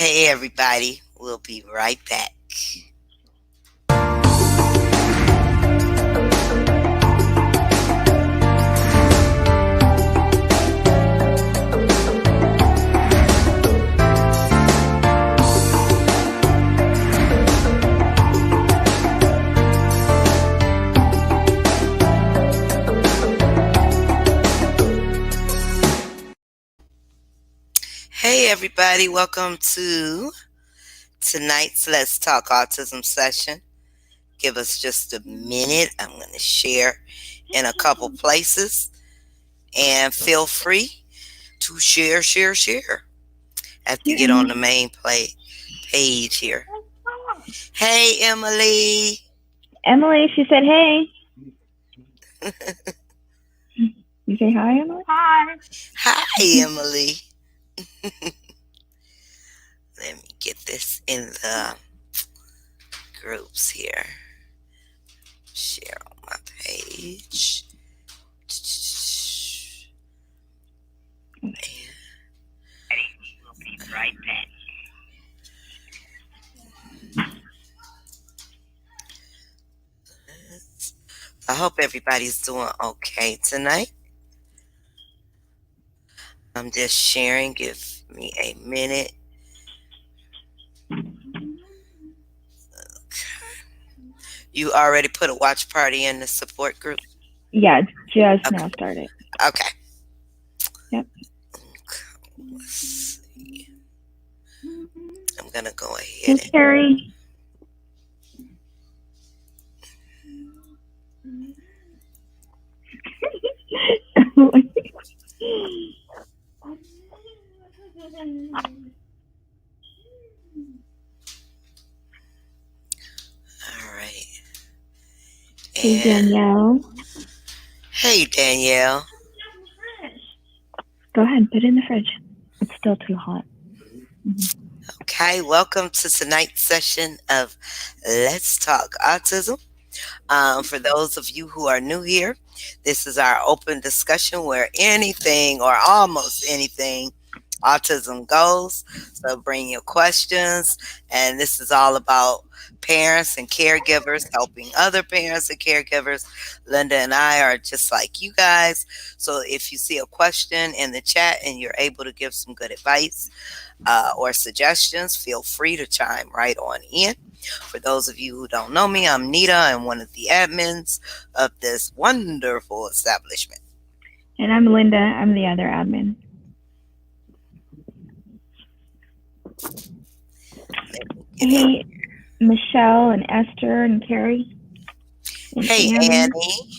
Hey, everybody. We'll be right back. Hey, everybody. Welcome to tonight's Let's Talk Autism session. Give us just a minute. I'm going to share in a couple places. And feel free to share. I have to get on the main page here. Hey, Emily. Emily, she said, hey. You say hi, Emily? Hi. Hi, Emily. Let me get this in the groups here. Share on my page. We'll be right back. I hope everybody's doing okay tonight. I'm just sharing. Give me a minute. You already put a watch party in the support group? Yeah, it's just now started. Okay. Yep. Let's see. I'm going to go ahead. Hey, Carrie. All right. Hey, Danielle. Hey, Danielle. Go ahead, put it in the fridge. It's still too hot. Okay, welcome to tonight's session of Let's Talk Autism. For those of you who are new here, this is our open discussion where anything or almost anything autism goes. So bring your questions, and this is all about parents and caregivers helping other parents and caregivers. Linda and I are just like you guys. So if you see a question in the chat and you're able to give some good advice or suggestions, feel free to chime right on in. For those of you who don't know me, I'm Nita. I'm one of the admins of this wonderful establishment. And I'm Linda. I'm the other admin. Hey, Michelle and Esther and Carrie. And hey, Annie.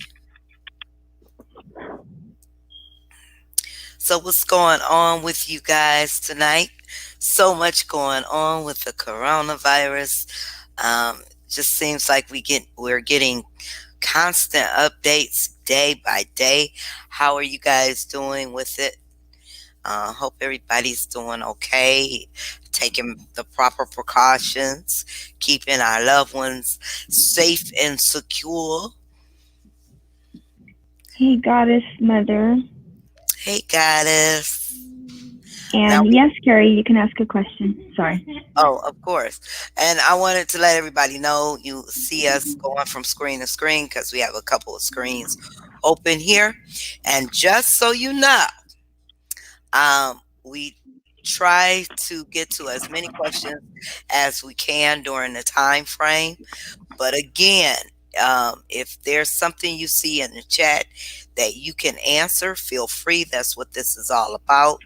So what's going on with you guys tonight? So much going on with the coronavirus. Just seems like we're getting constant updates day by day. How are you guys doing with it? Hope everybody's doing okay, taking the proper precautions, keeping our loved ones safe and secure. Hey, Goddess Mother. Hey, Goddess. And yes, Carrie, you can ask a question. Sorry. Oh, of course. And I wanted to let everybody know you see us going from screen to screen because we have a couple of screens open here. And just so you know, we try to get to as many questions as we can during the time frame. But again, if there's something you see in the chat that you can answer, feel free. That's what this is all about.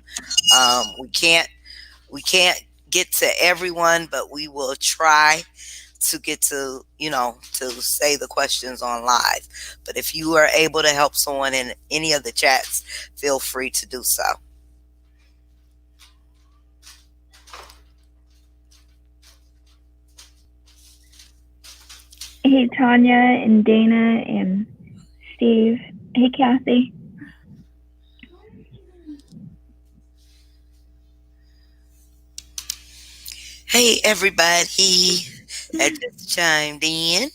We can't get to everyone, but we will try to get to, to say the questions on live. But if you are able to help someone in any of the chats, feel free to do so. Hey, Tanya and Dana and Steve. Hey, Kathy. Hey, everybody that just chimed in.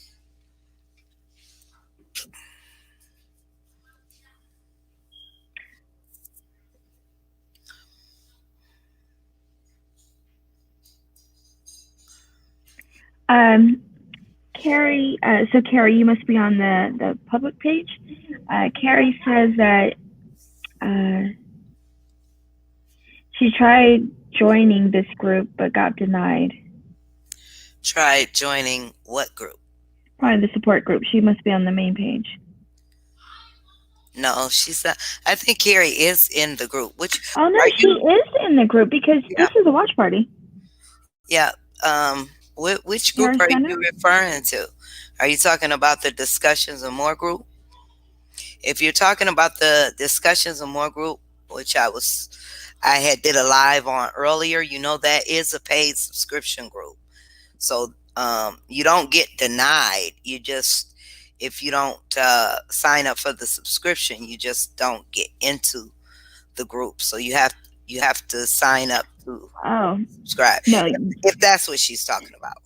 Carrie, so Carrie, you must be on the public page. Carrie says that she tried joining this group but got denied. Tried joining what group? Probably the support group. She must be on the main page. No, she's not. I think Carrie is in the group. Which? Oh no, she is in the group because this is a watch party. Yeah. Which group are you referring to? Are you talking about the Discussions and More group? If you're talking about the Discussions and More group, which I had did a live on earlier, that is a paid subscription group. So you don't get denied. You just, if you don't sign up for the subscription, you just don't get into the group. So you have to sign up to subscribe. No, if that's what she's talking about.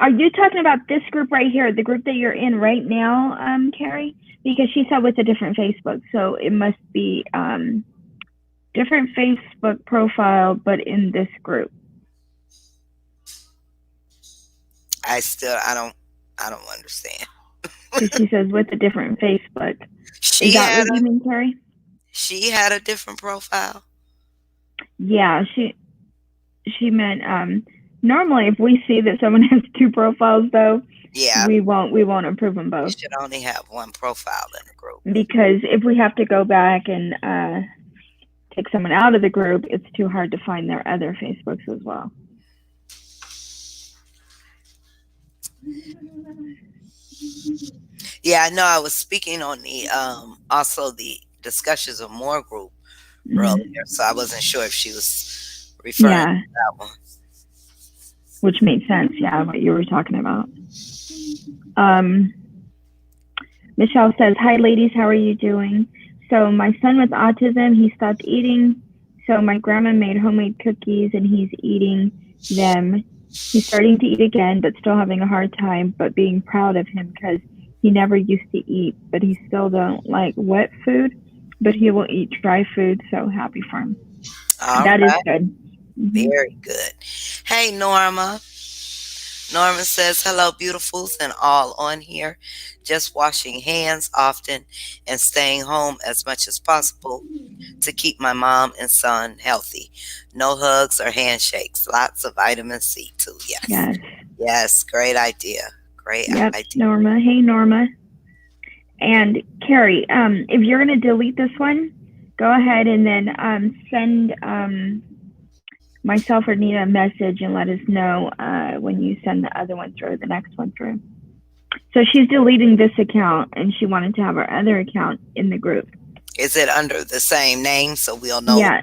Are you talking about this group right here, the group that you're in right now, Carrie? Because she said with a different Facebook, so it must be different Facebook profile, but in this group. I don't understand. Because she says with a different Facebook. Is that what you mean, Carrie? She had a different profile. Yeah, she meant normally if we see that someone has two profiles though, we won't approve them both. You should only have one profile in the group. Because if we have to go back and take someone out of the group, it's too hard to find their other Facebooks as well. Yeah, I know. I was speaking on the also the Discussions of More group earlier, so I wasn't sure if she was referring to that one. Which made sense, what you were talking about. Michelle says, "Hi ladies, how are you doing? So my son with autism, he stopped eating. So my grandma made homemade cookies and he's eating them. He's starting to eat again, but still having a hard time, but being proud of him because he never used to eat, but he still don't like wet food, but he will eat dry food. So happy for him." That is good. Very good. Hey, Norma. Norma says, "Hello, beautifuls and all on here. Just washing hands often and staying home as much as possible to keep my mom and son healthy. No hugs or handshakes. Lots of vitamin C too." Yes. Great idea. Great idea. Norma. Hey, Norma. And Carrie, if you're going to delete this one, go ahead and then send myself or Nina a message and let us know when you send the other one through, the next one through. So she's deleting this account and she wanted to have her other account in the group. Is it under the same name so we'll know? Yeah.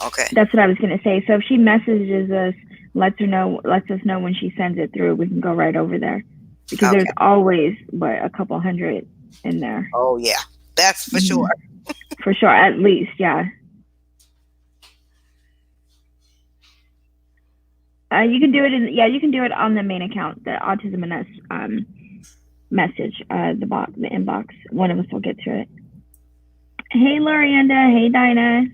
Okay. That's what I was going to say. So if she messages us, lets us know when she sends it through, we can go right over there. Because there's always, a couple hundred in there. Oh, yeah. That's for sure. For sure. At least, yeah. You can do it you can do it on the main account, the Autism and Us message, the inbox. One of us will get to it. Hey, Lorianda. Hey, Dinah.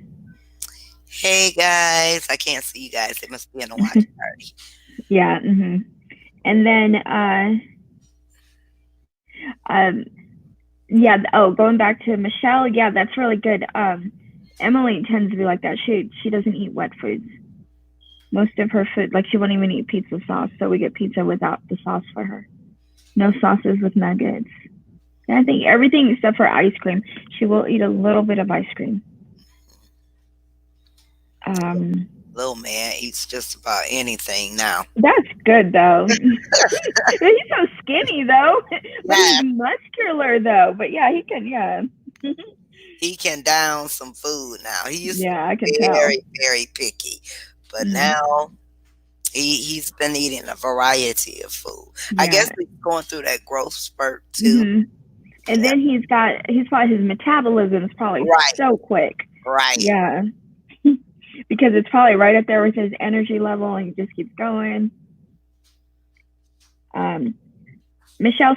Hey, guys. I can't see you guys. They must be in a watch party. Yeah. And then, going back to Michelle. Yeah, that's really good. Emily tends to be like that. She doesn't eat wet foods. Most of her food, like she won't even eat pizza sauce. So we get pizza without the sauce for her. No sauces with nuggets. And I think everything except for ice cream. She will eat a little bit of ice cream. Little man eats just about anything now. That's good though. He's so skinny though. But he's muscular though. But yeah, he can, He can down some food now. He used I can to be tell. very, very picky. But now he's been eating a variety of food. I guess he's going through that growth spurt too. And then he's probably his metabolism is probably so quick. Right. Yeah. Because it's probably right up there with his energy level and he just keeps going. Michelle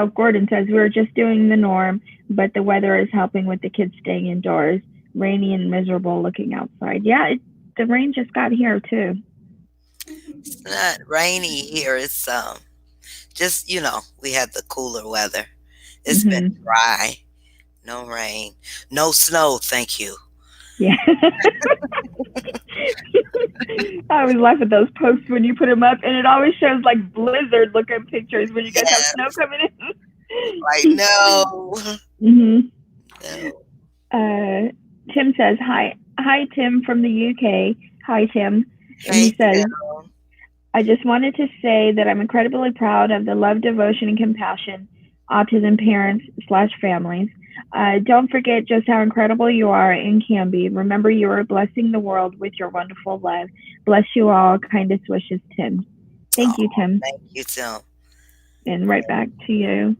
Gordon says, "We're just doing the norm, but the weather is helping with the kids staying indoors. Rainy and miserable looking outside." Yeah, the rain just got here too. It's not rainy here. It's just we had the cooler weather. It's been Hmm. dry. No rain. No snow, thank you. Yeah. I always laugh at those posts when you put them up, and it always shows like blizzard looking pictures when you guys have Yeah, snow coming like in. no. Hmm. No. Tim says hi. Hi, Tim from the UK. Hi, Tim. And Hey he says, Tim. I just wanted to say that I'm incredibly proud of the love, devotion, and compassion autism parents slash families. Don't forget just how incredible you are and can be. Remember, you are blessing the world with your wonderful love. Bless you all. Kindest wishes, Tim. Thank you, Oh, Tim. thank you, Tim. And right back to you.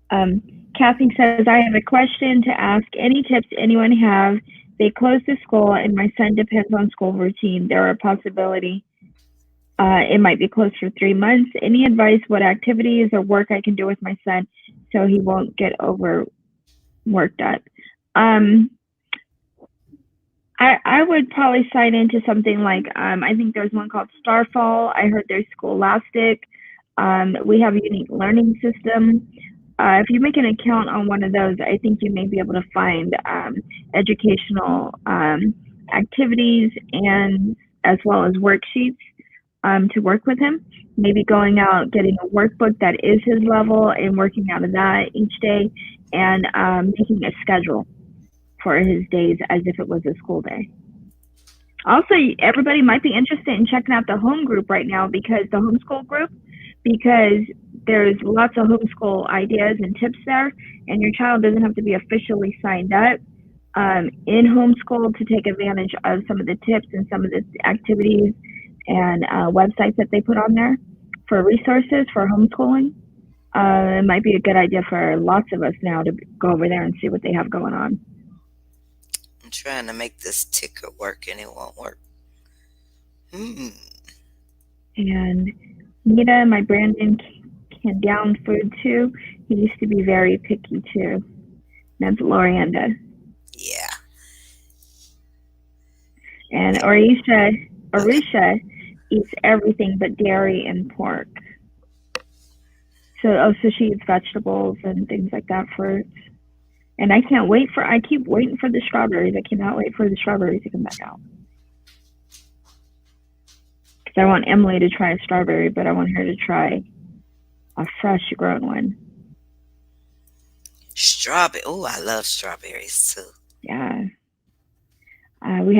Um, Kathy says, I have a question to ask. Any tips anyone have? They close the school, and my son depends on school routine. There are a possibility it might be closed for 3 months. Any advice what activities or work I can do with my son so he won't get overworked at? Um, I would probably sign into something like I think there's one called Starfall. I heard there's Scholastic. We have a unique learning system. If you make an account on one of those, I think you may be able to find educational activities and as well as worksheets to work with him. Maybe going out, getting a workbook that is his level, and working out of that each day, and making a schedule for his days as if it was a school day. Also, everybody might be interested in checking out the home group right now because the homeschool group, because there's lots of homeschool ideas and tips there, and your child doesn't have to be officially signed up in homeschool to take advantage of some of the tips and some of the activities and websites that they put on there for resources for homeschooling. It might be a good idea for lots of us now to go over there and see what they have going on. I'm trying to make this ticker work and it won't work. Hmm. And Nita, my Brandon can down food too. He used to be very picky too. That's Lorianda. Yeah. And Orisha eats everything but dairy and pork. So she eats vegetables and things like that, fruits. And I keep waiting for the strawberries. I cannot wait for the strawberries to come back out. Because I want Emily to try a strawberry, but I want her to try a fresh grown one. Strawberry. Oh, I love strawberries too. Yeah. We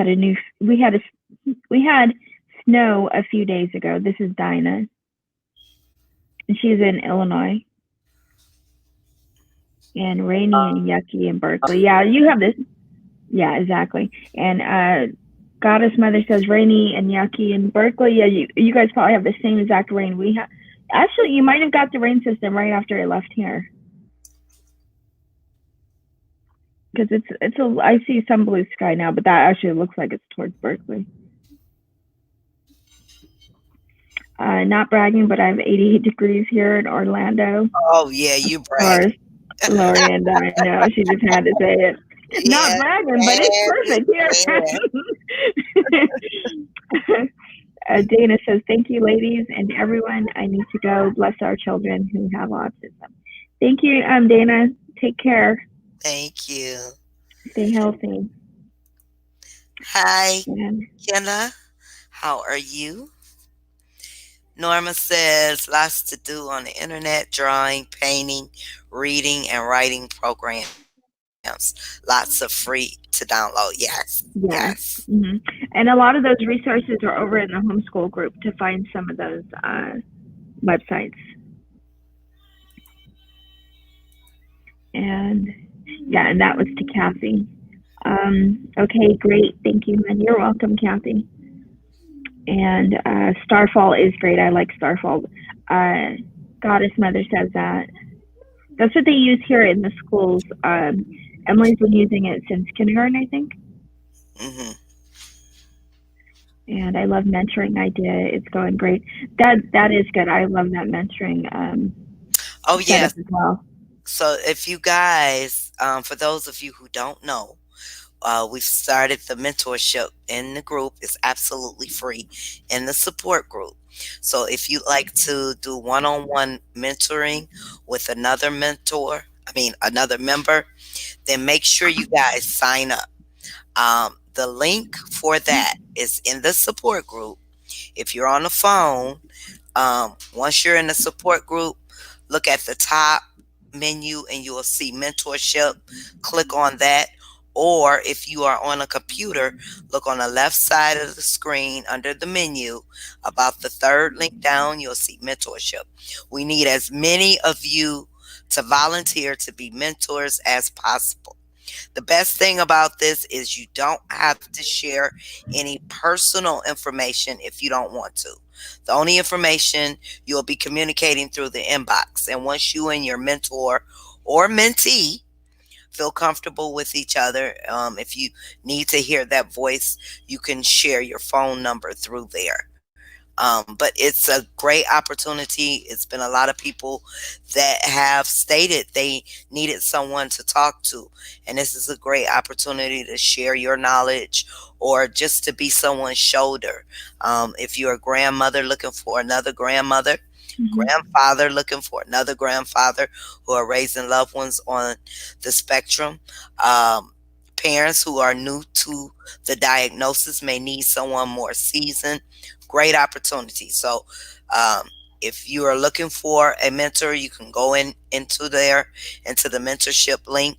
had snow a few days ago. This is Dinah, and she's in Illinois. And rainy and yucky in Berkeley. Yeah, you have this. Yeah, exactly. And Goddess Mother says rainy and yucky in Berkeley. Yeah, you guys probably have the same exact rain we have. Actually, you might have got the rain system right after I left here. Because I see some blue sky now, but that actually looks like it's towards Berkeley. Not bragging, but I have 88 degrees here in Orlando. Oh yeah, Of you brag. course, Lori and I know she just had to say it. Not Yeah, bragging, but it's and perfect yeah. here. Dana says, "Thank you, ladies and everyone. I need to go. Bless our children who have autism." Thank you, Dana. Take care. Thank you. Stay healthy. Hi, And Kenna. How are you? Norma says lots to do on the internet, drawing, painting, reading, and writing programs. Lots of free to download. Yes, yes. yes, hmm and a lot of those resources are over in the homeschool group to find some of those websites. And yeah, and that was to Kathy. Okay, great. Thank you. And you're welcome, Kathy. And Starfall is great. I like Starfall. Goddess Mother says that. That's what they use here in the schools. Emily's been using it since kindergarten, I think. Hmm. And I love mentoring idea. It's going great. That is good. I love that mentoring Oh, setup yes. as well. So, if you guys, for those of you who don't know, We've started the mentorship in the group. It's absolutely free in the support group. So if you'd like to do one-on-one mentoring with another mentor, I mean another member, then make sure you guys sign up. The link for that is in the support group. If you're on the phone, once you're in the support group, look at the top menu and you will see mentorship. Click on that. Or if you are on a computer, look on the left side of the screen under the menu. About the third link down, you'll see mentorship. We need as many of you to volunteer to be mentors as possible. The best thing about this is you don't have to share any personal information if you don't want to. The only information you'll be communicating through the inbox. And once you and your mentor or mentee feel comfortable with each other, if you need to hear that voice, you can share your phone number through there. But it's a great opportunity. It's been a lot of people that have stated they needed someone to talk to. And this is a great opportunity to share your knowledge or just to be someone's shoulder. If you're a grandmother looking for another grandmother, grandfather looking for another grandfather who are raising loved ones on the spectrum, parents who are new to the diagnosis may need someone more seasoned. Great opportunity. So, if you are looking for a mentor, you can go into there into the mentorship link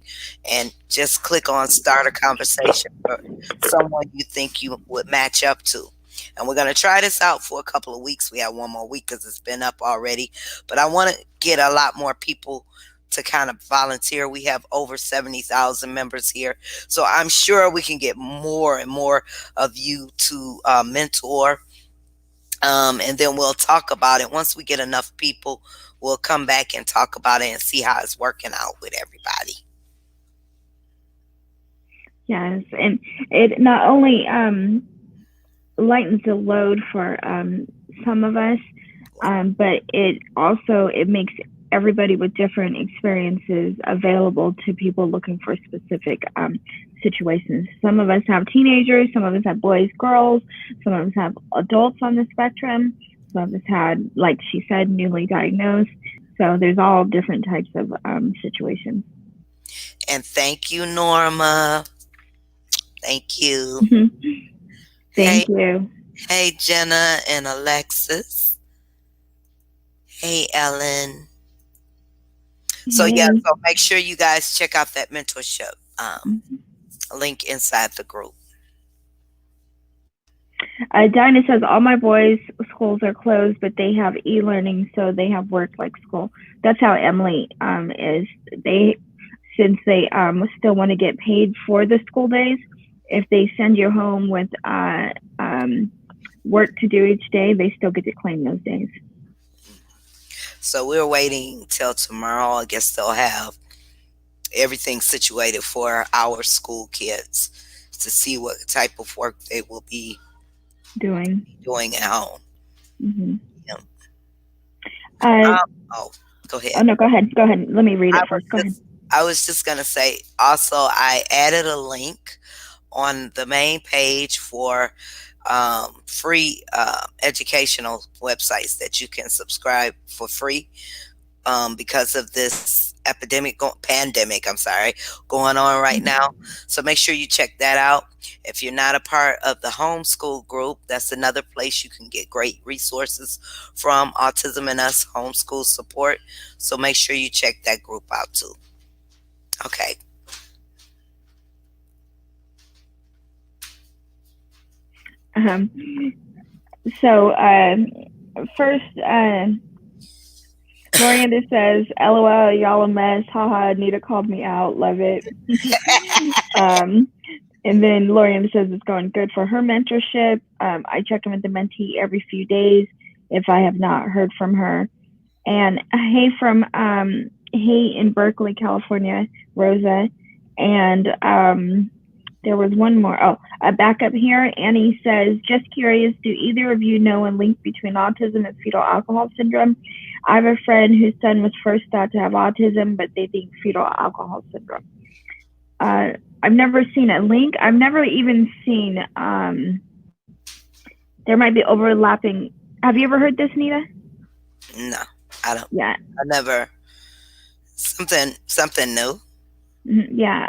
and just click on start a conversation for someone you think you would match up to. And we're going to try this out for a couple of weeks. We have one more week because it's been up already. But I want to get a lot more people to kind of volunteer. We have over 70,000 members here. So I'm sure we can get more and more of you to mentor. And then we'll talk about it. Once we get enough people, we'll come back and talk about it and see how it's working out with everybody. Yes, and it not only lightens the load for some of us, but it makes everybody with different experiences available to people looking for specific situations. Some of us have teenagers, some of us have boys, girls, some of us have adults on the spectrum, some of us had, like she said, newly diagnosed. So there's all different types of situations. And thank you, Norma. Thank you. Thank you. Hey, Jenna and Alexis. Hey, Ellen. So yeah, so make sure you guys check out that mentorship link inside the group. Dinah says all my boys' schools are closed, but they have e-learning, so they have work like school. That's how Emily is. Since they still want to get paid for the school days, if they send you home with work to do each day, they still get to claim those days. So we're waiting till tomorrow. I guess they'll have everything situated for our school kids to see what type of work they will be doing at home. Yeah. Go ahead. Oh no, go ahead. Go ahead. Let me read it first. Go ahead. I was just gonna say. Also, I added a link on the main page for free educational websites that you can subscribe for free because of this pandemic, going on right now. So make sure you check that out. If you're not a part of the homeschool group, that's another place you can get great resources from Autism and Us homeschool support. So make sure you check that group out too. Okay. So first, Miranda says, "LOL, y'all a mess. Haha, Anita called me out. Love it." And then Lorian says it's going good for her mentorship. I check in with the mentee every few days if I have not heard from her. And hey in Berkeley, California, Rosa. And there was one more. Oh, back up here. Annie says, just curious, do either of you know a link between autism and fetal alcohol syndrome? I have a friend whose son was first thought to have autism, but they think fetal alcohol syndrome. Uh, I've never seen a link. I've never even seen. There might be overlapping. Have you ever heard this, Nita? No, I don't. Yeah. I never. Something new. Yeah,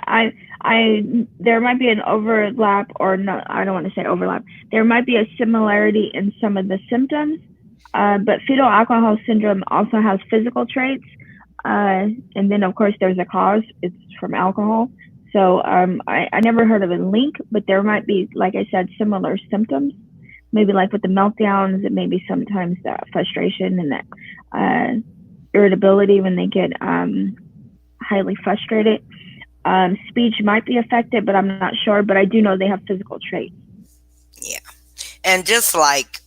there might be an overlap, or no, I don't want to say overlap. There might be a similarity in some of the symptoms, but fetal alcohol syndrome also has physical traits, and then of course there's a cause. It's from alcohol. So I never heard of a link, but there might be, like I said, similar symptoms. Maybe like with the meltdowns, and maybe sometimes the frustration and the irritability when they get highly frustrated. Speech might be affected, but I'm not sure. But I do know they have physical traits. Yeah, and just like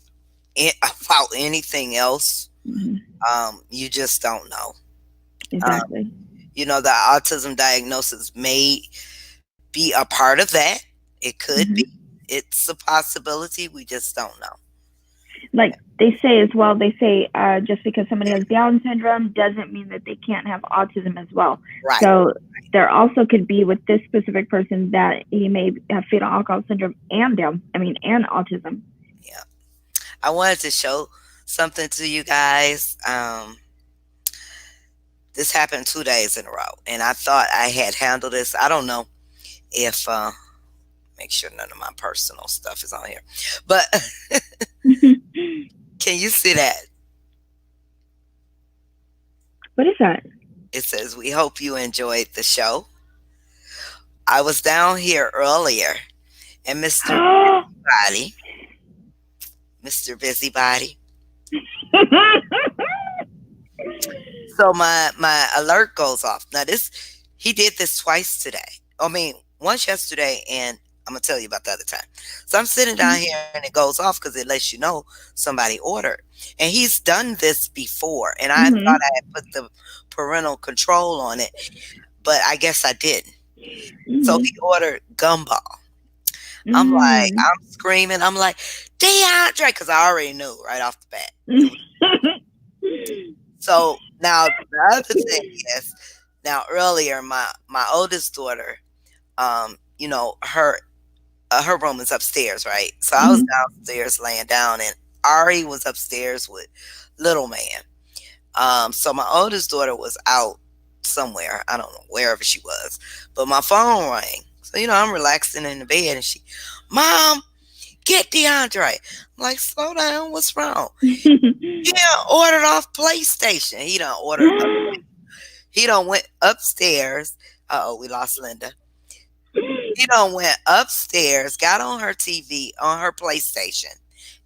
about anything else, Hmm. you just don't know. Um, Exactly. the autism diagnosis may be a part of that. It could be. Hmm. It's a possibility. We just don't know. Like they say as well, they say just because somebody has Down syndrome doesn't mean that they can't have autism as well. Right. So there also could be with this specific person that he may have fetal alcohol syndrome and and autism. Yeah. I wanted to show something to you guys. This happened 2 days in a row, and I thought I had handled this. I don't know if make sure none of my personal stuff is on here, but can you see that? What is that? It says, "We hope you enjoyed the show." I was down here earlier, and Busybody, Mr. Busybody. So my alert goes off. Now he did this twice today. I mean, once yesterday, and I'm gonna tell you about the other time. So I'm sitting down here, and it goes off because it lets you know somebody ordered, and he's done this before, and I thought Hmm. I had put the parental control on it, but I guess I didn't. So Hmm. he ordered gumball. I'm like, Hmm. I'm screaming. I'm like, DeAndre, because I already knew right off the bat. It was so now the other thing is, now earlier my oldest daughter, her room is upstairs, right? So I was Hmm. downstairs laying down, and Ari was upstairs with little man. So my oldest daughter was out somewhere. I don't know wherever she was, but my phone rang. So I'm relaxing in the bed, and Mom, get DeAndre. I'm like, slow down. What's wrong? He done ordered off PlayStation. He done went upstairs. Oh, we lost Linda. He done went upstairs, got on her TV, on her PlayStation,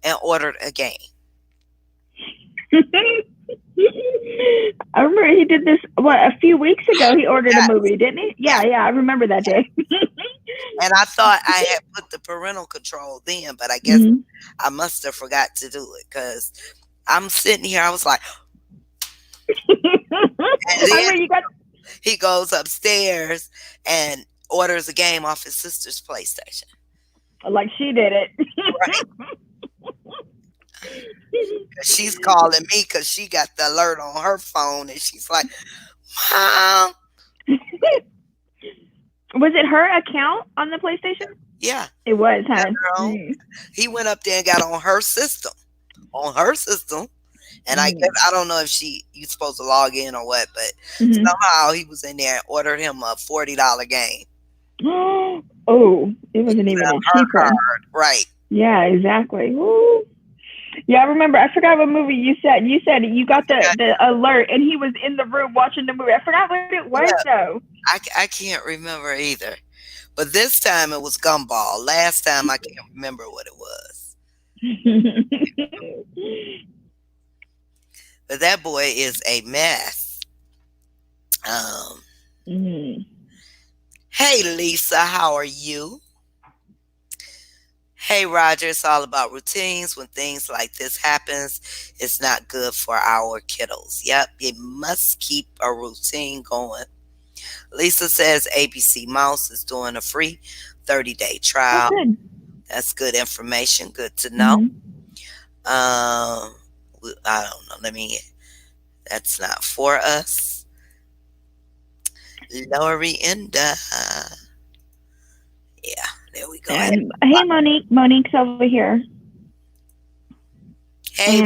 and ordered a game. I remember he did this a few weeks ago. He ordered a Yeah, movie, didn't he? yeah, Yeah, I remember that yeah. day. And I thought I had put the parental control then, but I guess Hmm. I must have forgot to do it because I'm sitting here. I was like, and I then mean, you got he goes upstairs and orders a game off his sister's PlayStation. like she did it. Right. She's calling me because she got the alert on her phone, and she's like, Mom. Was it her account on the PlayStation? Yeah, It was, got huh? her own. Mm. He went up there and got on her system. On her system. And I guess Mm. I don't know if you supposed to log in or what, but Hmm. somehow he was in there and ordered him a $40 game. Oh, it wasn't Using even a her cheap one. card. Right. Yeah, exactly. Ooh. Yeah, I remember. I forgot what movie you said. You said you got the alert, and he was in the room watching the movie. I forgot what it was Yeah, though. I can't remember either. But this time it was Gumball. Last time I can't remember what it was. But that boy is a mess. Um, Mhm. hey Lisa, how are you? Hey Roger, it's all about routines. When things like this happens, it's not good for our kiddos. Yep, you must keep a routine going. Lisa says ABC Mouse is doing a free 30-day Oh, trial. good. That's good information. Good to know. Hmm. I don't know. That's not for us. Lorienda. Yeah, there we go. And hey, Monique. Monique's over here. Hey,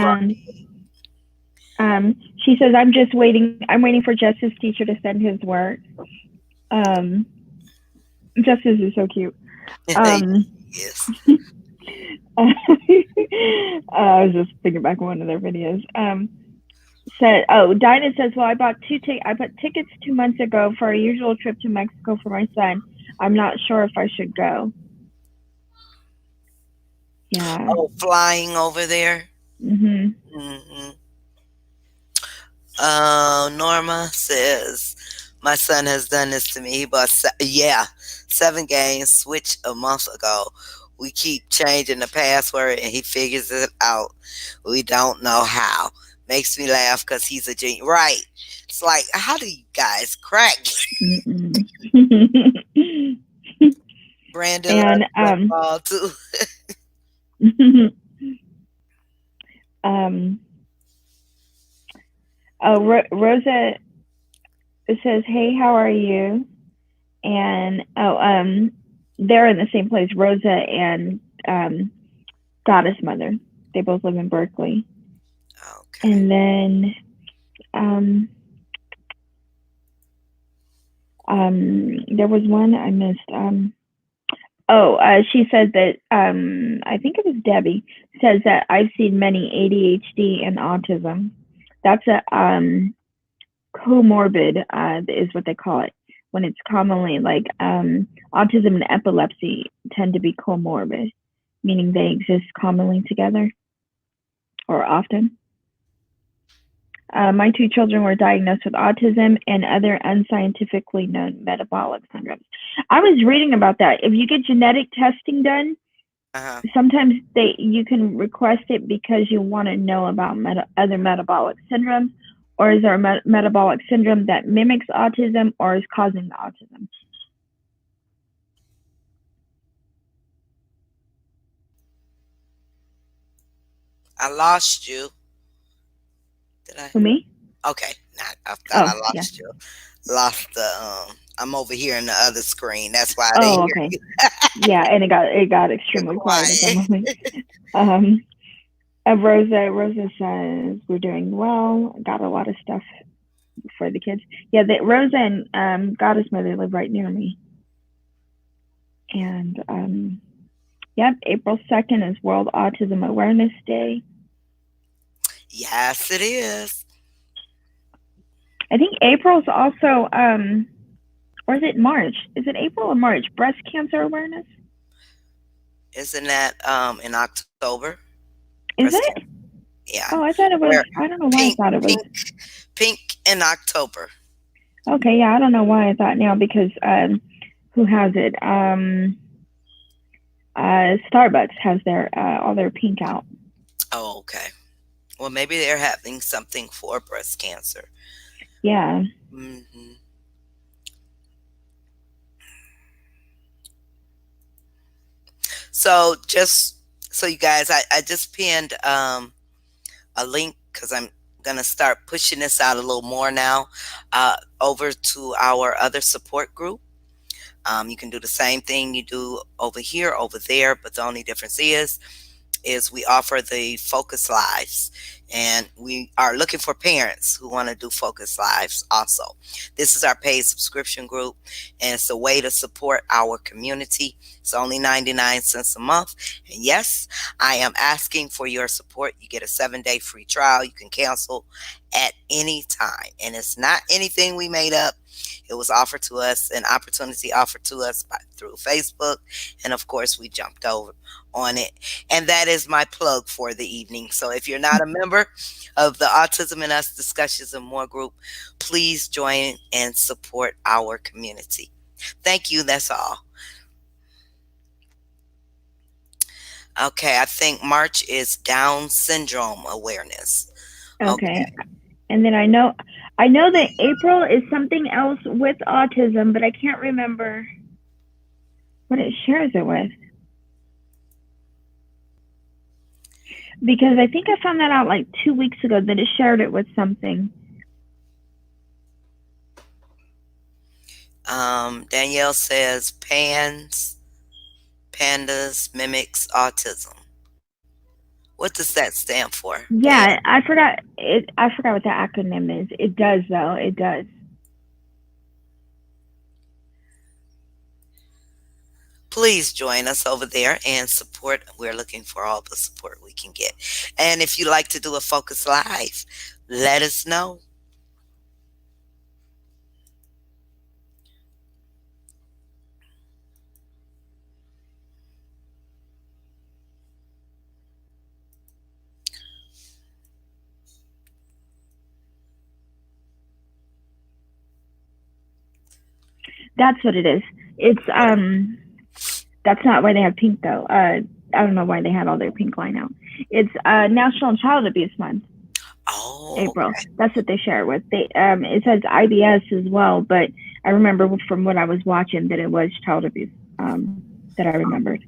And she says, I'm just waiting. I'm waiting for Justice teacher to send his work. Um, Justice is so cute. Ron. Um, Yes. I was just thinking back on one of their videos. Said, oh, Dinah says, well, I bought tickets 2 months ago for our usual trip to Mexico for my son. I'm not sure if I should go. Yeah. Oh, flying over there. Mhm. Hmm. Norma says, my son has done this to me. He bought, 7 games, Switch a month ago. We keep changing the password and he figures it out. We don't know how. Makes me laugh because he's a genius. Right. It's like, how do you guys crack? Mm-mm. Brandon And loves football too. um oh, Rosa says, "Hey, how are you?" And they're in the same place. Rosa and Goddess Mother. They both live in Berkeley. Okay. And then um there was one I missed. She said that I think it was Debbie says that I've seen many ADHD and autism. That's a comorbid is what they call it when it's commonly like autism and epilepsy tend to be comorbid, meaning they exist commonly together or often. My 2 children were diagnosed with autism and other unscientifically known metabolic syndromes. I was reading about that. If you get genetic testing done, Uh-huh. sometimes you can request it because you want to know about other metabolic syndromes, or is there a metabolic syndrome that mimics autism or is causing the autism? I lost you. Did I? For me? Okay. Nah, I thought Oh I yeah. lost you. Lost the I'm over here in the other screen. That's why I didn't Oh hear okay. you. Yeah, and it got You're extremely quiet at that quiet. moment. Um, Rosa says we're doing well. Got a lot of stuff for the kids. Yeah, Rosa and Goddess Mother live right near me. And yep, April 2nd is World Autism Awareness Day. Yes, it is. I think April's also or is it March? Is it April or March? Breast cancer awareness? Isn't that in October? Is Breast cancer. it? Yeah. Oh, I thought it was. Where I don't know why I pink, thought it was. pink, pink in October. Okay, yeah, I don't know why I thought now because who has it? Starbucks has their all their pink out. Oh, okay. Well, maybe they're having something for breast cancer. Yeah. Hmm. So just so you guys, I just pinned a link because I'm gonna start pushing this out a little more now over to our other support group. You can do the same thing you do over here, over there, but the only difference is we offer the focus lives, and we are looking for parents who want to do focus lives also. This is our paid subscription group, and it's a way to support our community. It's only 99 cents a month, and yes, I am asking for your support. You get a 7-day free trial. You can cancel at any time, and it's not anything we made up. It was offered to us, an opportunity offered to us through Facebook, and of course we jumped over on it. And that is my plug for the evening. So if you're not a member of the Autism and Us Discussions and More group, please join and support our community. Thank you. That's all. Okay, I think March is Down syndrome awareness. Okay. Okay. And then I know that April is something else with autism, but I can't remember what it shares it with. Because I think I found that out like 2 weeks ago that it shared it with something. Danielle says pans. Pandas mimics autism. What does that stand for? Yeah, I forgot it. I forgot what the acronym is. It does though. It does. Please join us over there and support. We're looking for all the support we can get. And if you'd like to do a Focus Live, let us know. That's what it is. It's What? That's not why they have pink though. I don't know why they had all their pink line out. It's National Child Abuse Month, Oh, April. That's what they share it with. They it says IBS as well, but I remember from what I was watching that it was child abuse that I remembered.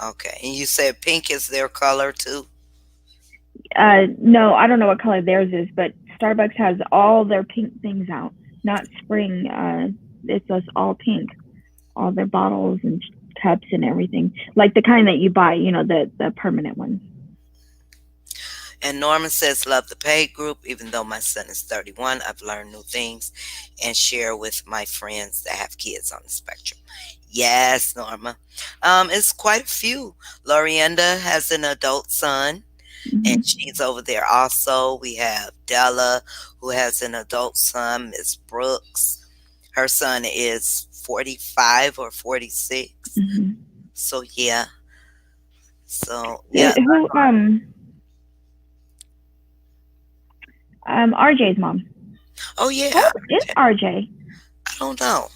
okay. And you said pink is their color too? No, I don't know what color theirs is, but Starbucks has all their pink things out. Not spring. It's just all pink. All their bottles and cups and everything, like the kind that you buy. You know, the permanent ones. And Norman says, love the paid group. Even though my son is 31, I've learned new things and share with my friends that have kids on the spectrum. Yes, Norma. It's quite a few. Lorienda has an adult son, and Mm-hmm. she's over there also. We have Della, who has an adult son, Miss Brooks. Her son is 45 or 46. Mm-hmm. So, yeah. So, yeah. Who RJ's mom. Oh, How yeah. old is RJ? I don't know.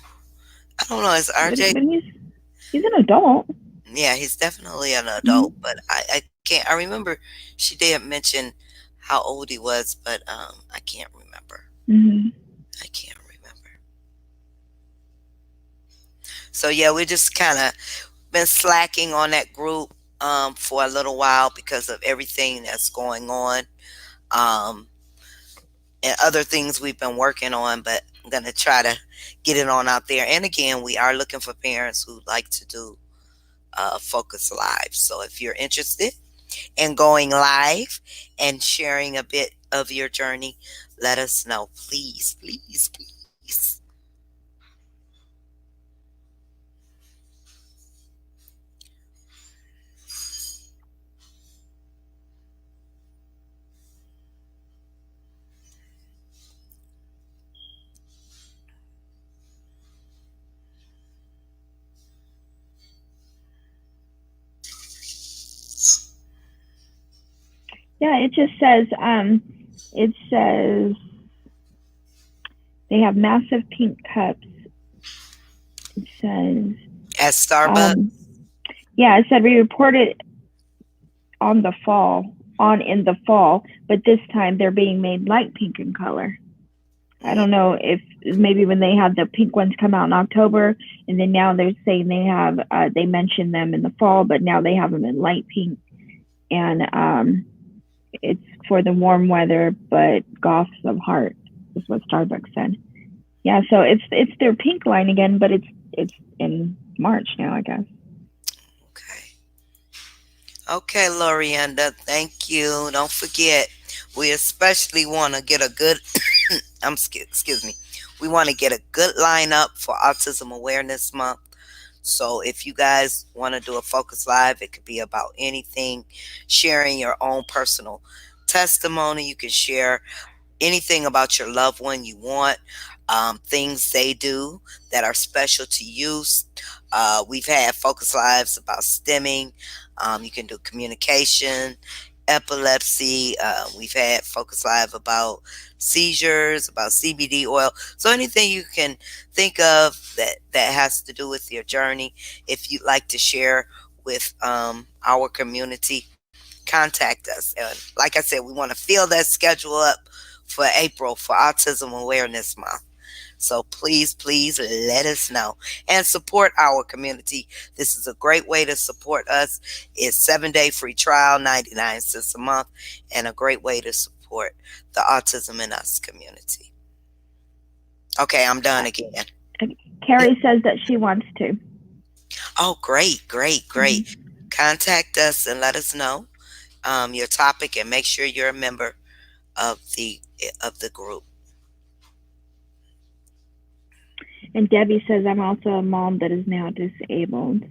I don't know. Is RJ? But he's an adult. Yeah, he's definitely an adult, Mm-hmm. but I can't. I remember she did mention how old he was, but I can't remember. Mm-hmm. I can't remember. So yeah, we just kind of been slacking on that group for a little while because of everything that's going on um, and other things we've been working on. But I'm gonna try to get it on out there. And again, we are looking for parents who like to do Focus Live. So if you're interested in going live and sharing a bit of your journey, let us know, please, please, please. Yeah, it just says it says they have massive pink cups. It says At Starbucks. um yeah, it said we reported on in the fall, but this time they're being made light pink in color. I Mm, don't know if maybe when they had the pink ones come out in October, and then now they're saying they have they mentioned them in the fall, but now they have them in light pink, and it's for the warm weather, but Goths of Heart is what Starbucks said. Yeah, so it's their pink line again, but it's in March now, I guess. okay. Okay, Lorienda, thank you. Don't forget, we especially want to get a good, excuse me, we want to get a good lineup for Autism Awareness Month. So if you guys want to do a Focus Live, it could be about anything, sharing your own personal testimony. You can share anything about your loved one you want, things they do that are special to you. We've had Focus Lives about stimming. You can do communication, epilepsy. We've had Focus Live about seizures, about CBD oil. So anything you can think of that has to do with your journey. If you'd like to share with our community, contact us. And like I said, we want to fill that schedule up for April for Autism Awareness Month. So please, please let us know and support our community. This is a great way to support us. It's 7-day free trial, 99 cents a month, and a great way to support the Autism in Us community. Okay, I'm done again. Carrie says that she wants to. Oh, great, great, great. Hmm. Contact us and let us know your topic, and make sure you're a member of the group. And Debbie says I'm also a mom that is now disabled.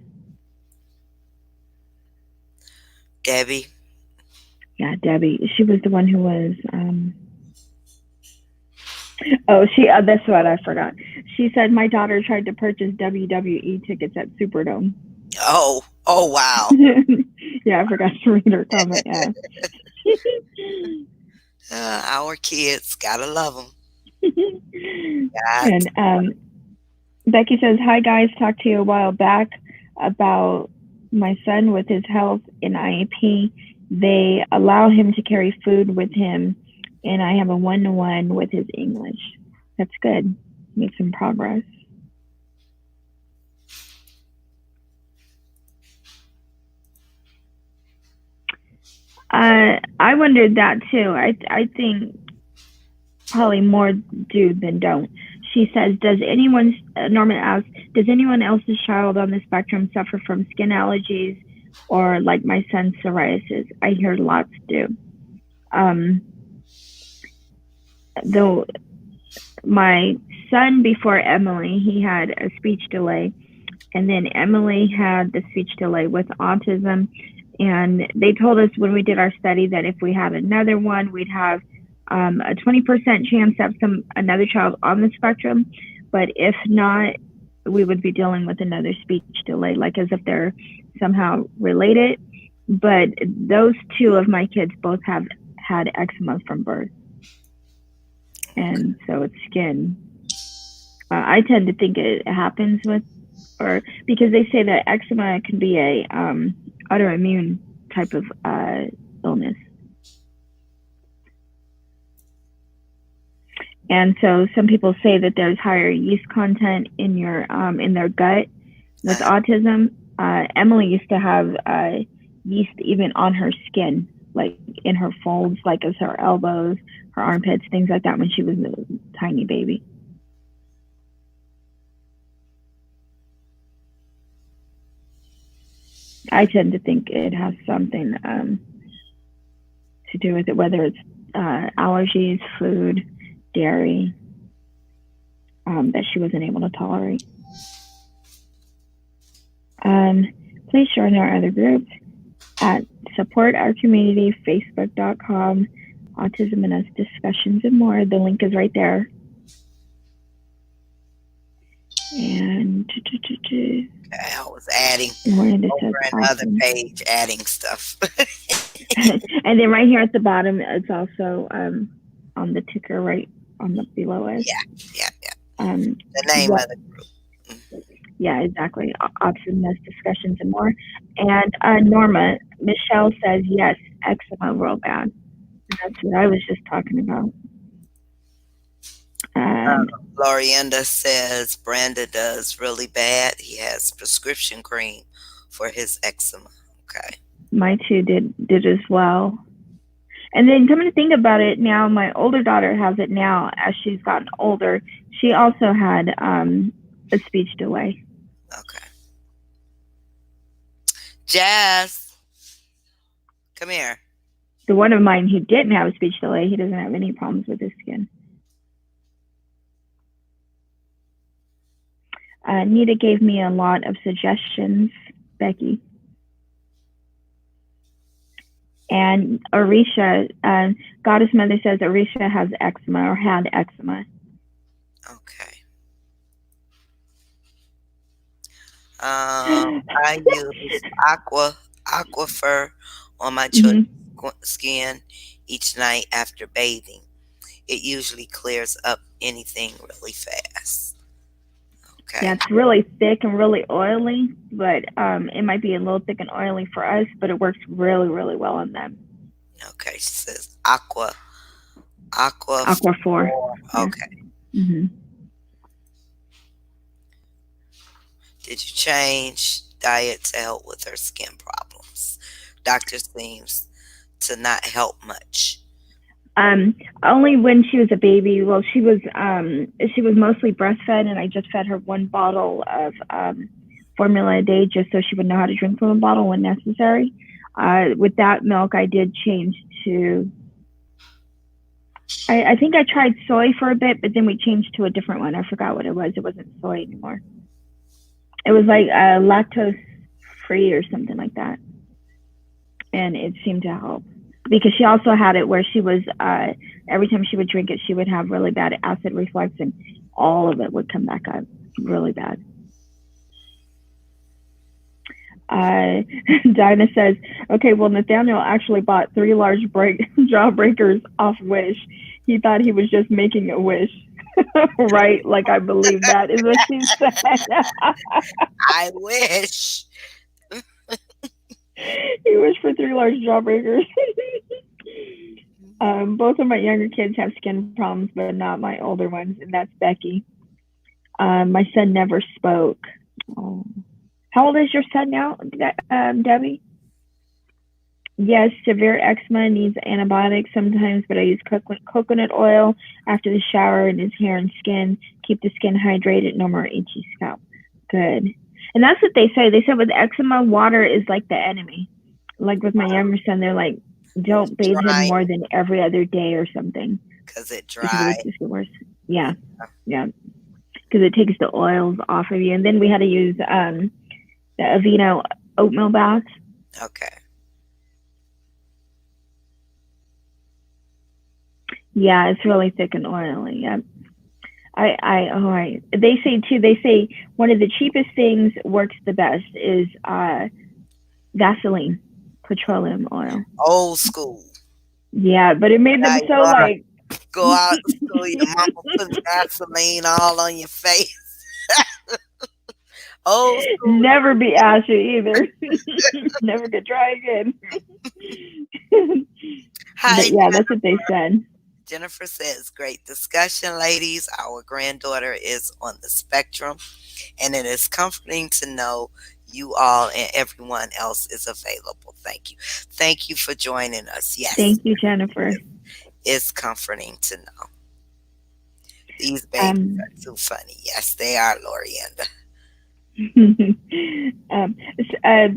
Debbie. Yeah, Debbie. She was the one who was. Oh, she. That's what I forgot. She said my daughter tried to purchase WWE tickets at Superdome. Oh, oh wow. Yeah, I forgot to read her comment. Yeah. Our kids gotta love them. God. And Becky says, "Hi guys, talked to you a while back about my son with his health in IEP. They allow him to carry food with him, and I have a one-to-one with his English. That's good. Make some progress." I wondered that too. I think probably more do than don't. She says, "Does anyone?" Norman asks, "Does anyone else's child on the spectrum suffer from skin allergies, or like my son's psoriasis? I hear lots do." Um, though my son before Emily, he had a speech delay, and then Emily had the speech delay with autism. And they told us when we did our study that if we had another one, we'd have a 20% chance to have another child on the spectrum. But if not, we would be dealing with another speech delay, like as if they're somehow related. But those two of my kids both have had eczema from birth, and so it's skin. I tend to think it happens with, or because they say that eczema can be a autoimmune type of illness. And so some people say that there's higher yeast content in your in their gut with Uh, autism. Emily used to have yeast even on her skin, like in her folds, like as her elbows, her armpits, things like that when she was a tiny baby. I tend to think it has something to do with it, whether it's allergies, food, dairy, that she wasn't able to tolerate. Please join our other groups at Support Our Community, Facebook.com, Autism and Us Discussions and more. The link is right there. And okay, I was adding Miranda says over another awesome. page, adding stuff. And then right here at the bottom, it's also on the ticker right on the below us. Yeah, yeah, yeah. Um, The name what, of the group. yeah, exactly. Optimus discussions and more. And Norma, Michelle says yes, eczema real bad. And that's what I was just talking about. Um, And Glorienda says Brandon does really bad. He has prescription cream for his eczema. Okay. my two did as well. And then coming to think about it, now my older daughter has it now as she's gotten older. She also had a speech delay. Okay. Jazz, come here. The one of mine who didn't have a speech delay, he doesn't have any problems with his skin. Nita gave me a lot of suggestions, Becky. And Arisha, Goddess Mother says Arisha has eczema or had eczema. Okay. I use Aquaphor on my children's skin each night after bathing. It usually clears up anything really fast. Okay. Yeah, it's really thick and really oily, but it might be a little thick and oily for us, but it works really, really well on them. Okay. She says Aqua Aquaphor. Yeah. Okay. Mm-hmm. Did you change diet to help with her skin problems? Doctor seems to not help much. Only when she was a baby. Well, she was mostly breastfed, and I just fed her one bottle of formula a day just so she would know how to drink from a bottle when necessary. With that milk, I did change to. I think I tried soy for a bit, but then we changed to a different one. I forgot what it was. It wasn't soy anymore. It was like lactose free or something like that, and it seemed to help because she also had it where she was every time she would drink it, she would have really bad acid reflux, and all of it would come back up really bad. Uh, Dinah says, okay, well, Nathaniel actually bought 3 large jawbreakers off Wish. He thought he was just making a wish. Right? Like, I believe that is what she said. I wish. He wished for 3 large jawbreakers. Both of my younger kids have skin problems, but not my older ones, and that's Becky. My son never spoke. Oh. How old is your son now, Debbie? Yes, severe eczema, needs antibiotics sometimes, but I use coconut oil after the shower in his hair and skin. Keep the skin hydrated, no more itchy scalp. Good. And that's what they say. They said with eczema, water is like the enemy. Like with my younger son, they're like, don't bathe him Dry more than every other day or something because it because it dry. would just get worse. Yeah, yeah. Because it takes the oils off of you. And then we had to use the Aveeno oatmeal bath. Okay. Yeah, it's really thick and oily. Yeah. They say too, they say one of the cheapest things works the best is Vaseline, petroleum oil. Old school. Yeah, but it made them Like, so like go out to school, your mama put Vaseline all on your face. Old school. never be ashy either. Never could try again. Hi, But yeah, that's what they said. Jennifer says, great discussion, ladies. Our granddaughter is on the spectrum, and it is comforting to know you all and everyone else is available. Thank you. Thank you for joining us. Yes, Thank you, Jennifer. it's comforting to know. These babies are too funny. Yes, they are, Lorienda.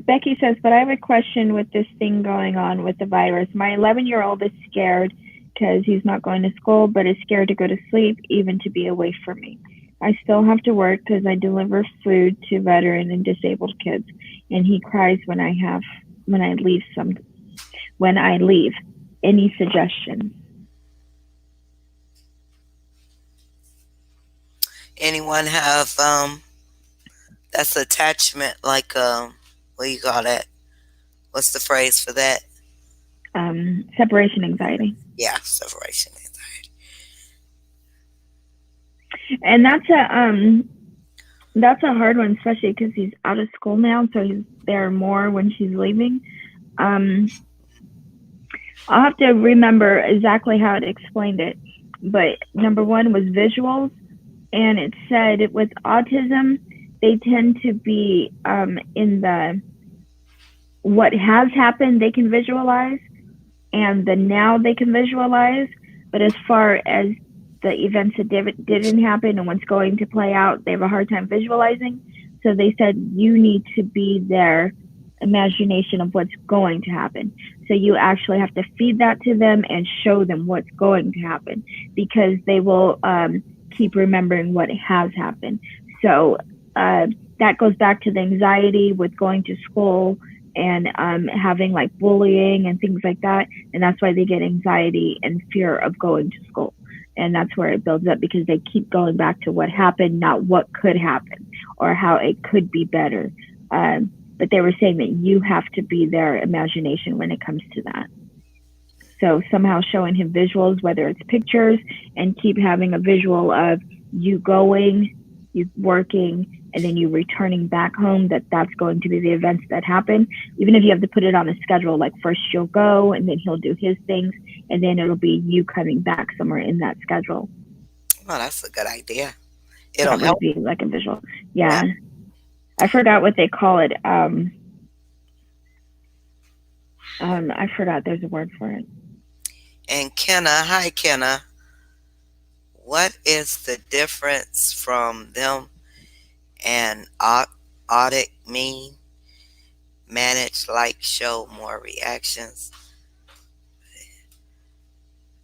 Becky says, but I have a question with this thing going on with the virus. My 11-year-old is scared because he's not going to school, but is scared to go to sleep, even to be away from me. I still have to work because I deliver food to veteran and disabled kids, and he cries when I leave. Any suggestions? Anyone have that's attachment like what do you call that? What's the phrase for that? Separation anxiety. Yeah, separation anxiety. And that's a hard one, especially because he's out of school now, so he's there more when she's leaving. I'll have to remember exactly how it explained it, but number one was visuals, and it said with autism, they tend to be in the what has happened they can visualize, and the now they can visualize, but as far as the events that didn't happen and what's going to play out, they have a hard time visualizing. So they said you need to be their imagination of what's going to happen. So you actually have to feed that to them and show them what's going to happen, because they will keep remembering what has happened. So that goes back to the anxiety with going to school and having like bullying and things like that. And that's why they get anxiety and fear of going to school. And that's where it builds up, because they keep going back to what happened, not what could happen or how it could be better. But they were saying that you have to be their imagination when it comes to that. So somehow showing him visuals, whether it's pictures, and keep having a visual of you going, you working, and then you returning back home, that's going to be the events that happen. Even if you have to put it on a schedule, like first you'll go and then he'll do his things, and then it'll be you coming back somewhere in that schedule. Oh, that's a good idea. It'll That help. would be like a visual. Yeah. I forgot what they call it. I forgot there's a word for it. And Kenna, hi Kenna. What is the difference from them and Audit mean? Manage, like, show more reactions.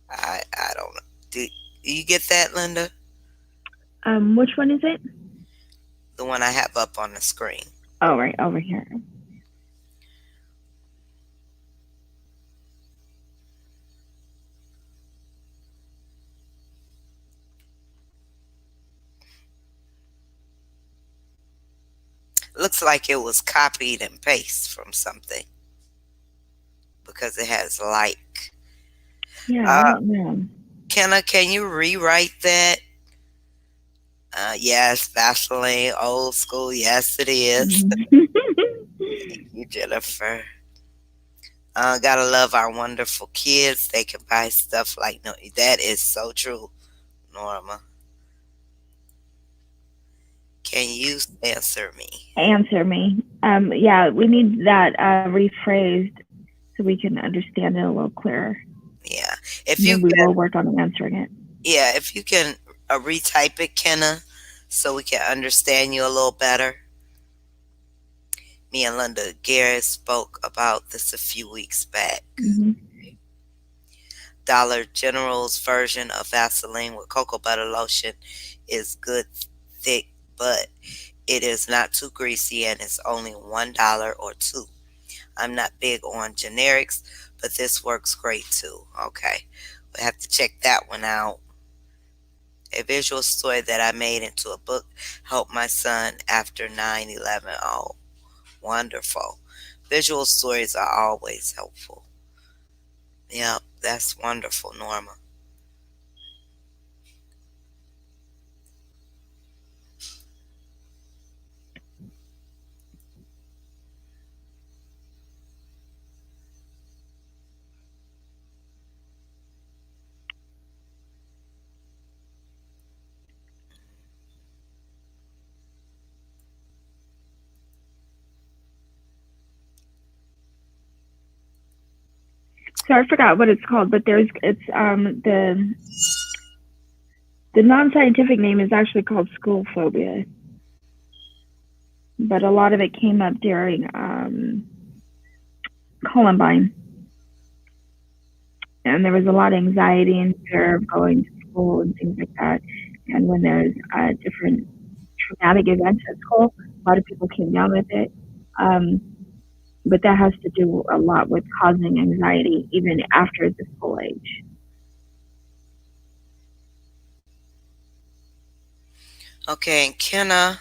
I don't know. Do you get that, Linda? Which one is it? The one I have up on the screen. Oh, right over here. Looks like it was copied and pasted from something because it has like. Yeah, I Uh, don't know. Kenna, can you rewrite that? Yes, Vaseline, old school. Yes, it is. Mhm. You, Jennifer. Gotta love our wonderful kids. They can buy stuff like no. That is so true, Norma. Can you answer me? Answer me. Yeah, we need that rephrased so we can understand it a little clearer. Yeah. If And you then we can, will work on answering it. yeah, if you can retype it, Kenna, so we can understand you a little better. Me and Linda Garrett spoke about this a few weeks back. Hmm. Dollar General's version of Vaseline with cocoa butter lotion is good, thick, but it is not too greasy and it's only $1 or two. I'm not big on generics, but this works great too. Okay, we have to check that one out. A visual story that I made into a book helped my son after 9/11. Oh, wonderful. Visual stories are always helpful. Yep, that's wonderful, Norma. So I forgot what it's called, but it's the non-scientific name is actually called school phobia, but a lot of it came up during Columbine, and there was a lot of anxiety and fear of going to school and things like that. And when there's different traumatic events at school, a lot of people came down with it. Um, but that has to do a lot with causing anxiety even after the school age. Okay, and Kenna,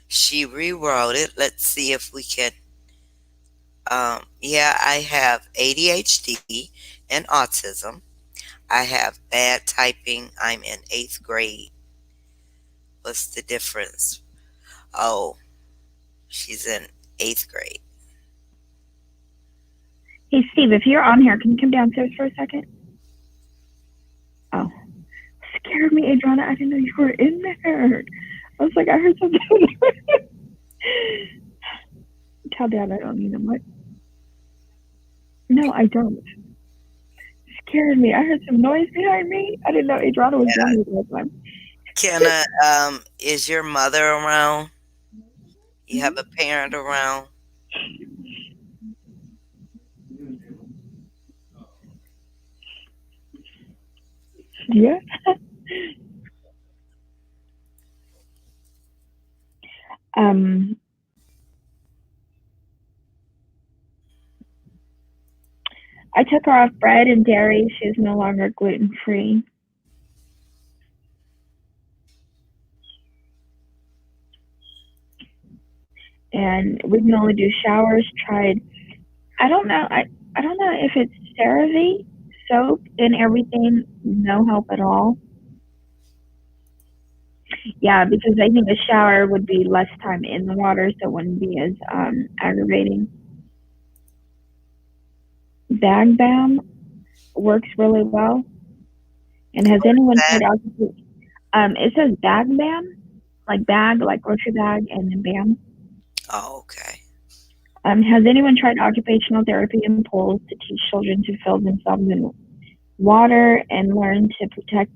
she rewrote it. Let's see if we can. Yeah, I have ADHD and autism. I have bad typing. I'm in eighth grade. What's the difference? Oh, she's in eighth grade. Hey, Steve, if you're on here, can you come downstairs for a second? Oh, scared me, Adriana. I didn't know you were in there. I was like, I heard something. Tell Dad I don't need him. What? No, I don't. Scared me. I heard some noise behind me. I didn't know Adriana was Yeah. down here the whole time. Kenna, is your mother around? You have a parent around? Yeah. um, I took her off bread and dairy. She's no longer gluten free. And we can only do showers. Tried. I don't know. I don't know if it's CeraVe soap and everything. No help at all. Yeah, because I think a shower would be less time in the water, so it wouldn't be as aggravating. Bag Bam works really well. And has anyone That? tried oxygen? It says Bag Bam, like bag, like grocery bag, and then Bam. Oh, okay. Has anyone tried occupational therapy in pools to teach children to fill themselves in water and learn to protect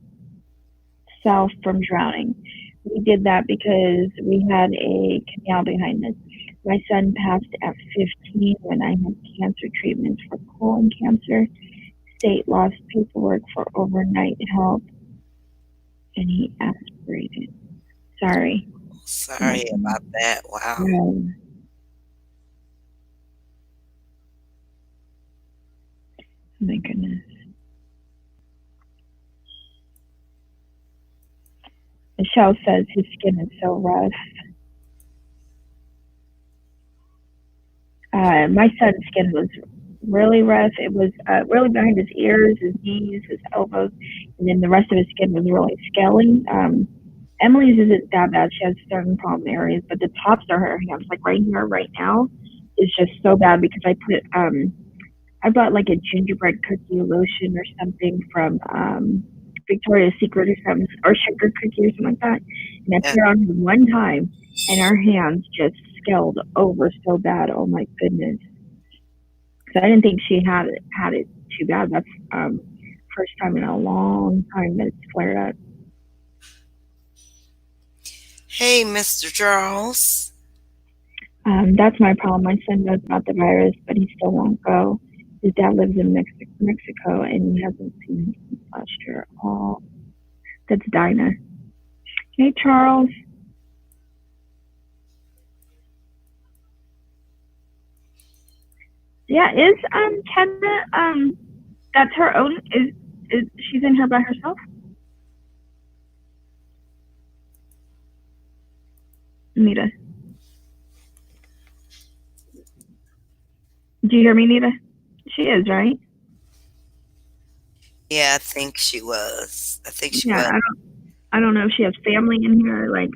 self from drowning? We did that because we had a canal behind us. My son passed at 15 when I had cancer treatments for colon cancer. State lost paperwork for overnight help, and he aspirated. Sorry. Oh my Sorry goodness. about that. Wow. Oh my goodness. Michelle says his skin is so rough. My son's skin was really rough. It was really behind his ears, his knees, his elbows, and then the rest of his skin was really scaly. Emily's isn't that bad. She has certain problem areas, but the tops of her hands, like right here, right now, is just so bad because I bought like a gingerbread cookie lotion or something from Victoria's Secret or something, or sugar cookie or something like that, and I Yeah. put it on her one time, and her hands just scaled over so bad. Oh my goodness! Because I didn't think she had it too bad. That's first time in a long time that it's flared up. Hey, Mr. Charles. That's my problem. My son knows about the virus, but he still won't go. His dad lives in Mexico, and he hasn't seen him since last year. Oh, that's Dinah. Hey, Charles. Yeah, is Kenna that's her own? Is she's in here by herself? Nita, do you hear me, Nita? She is right. Yeah, I think she was. I think she Yeah, was. I don't know if she has family in here. Like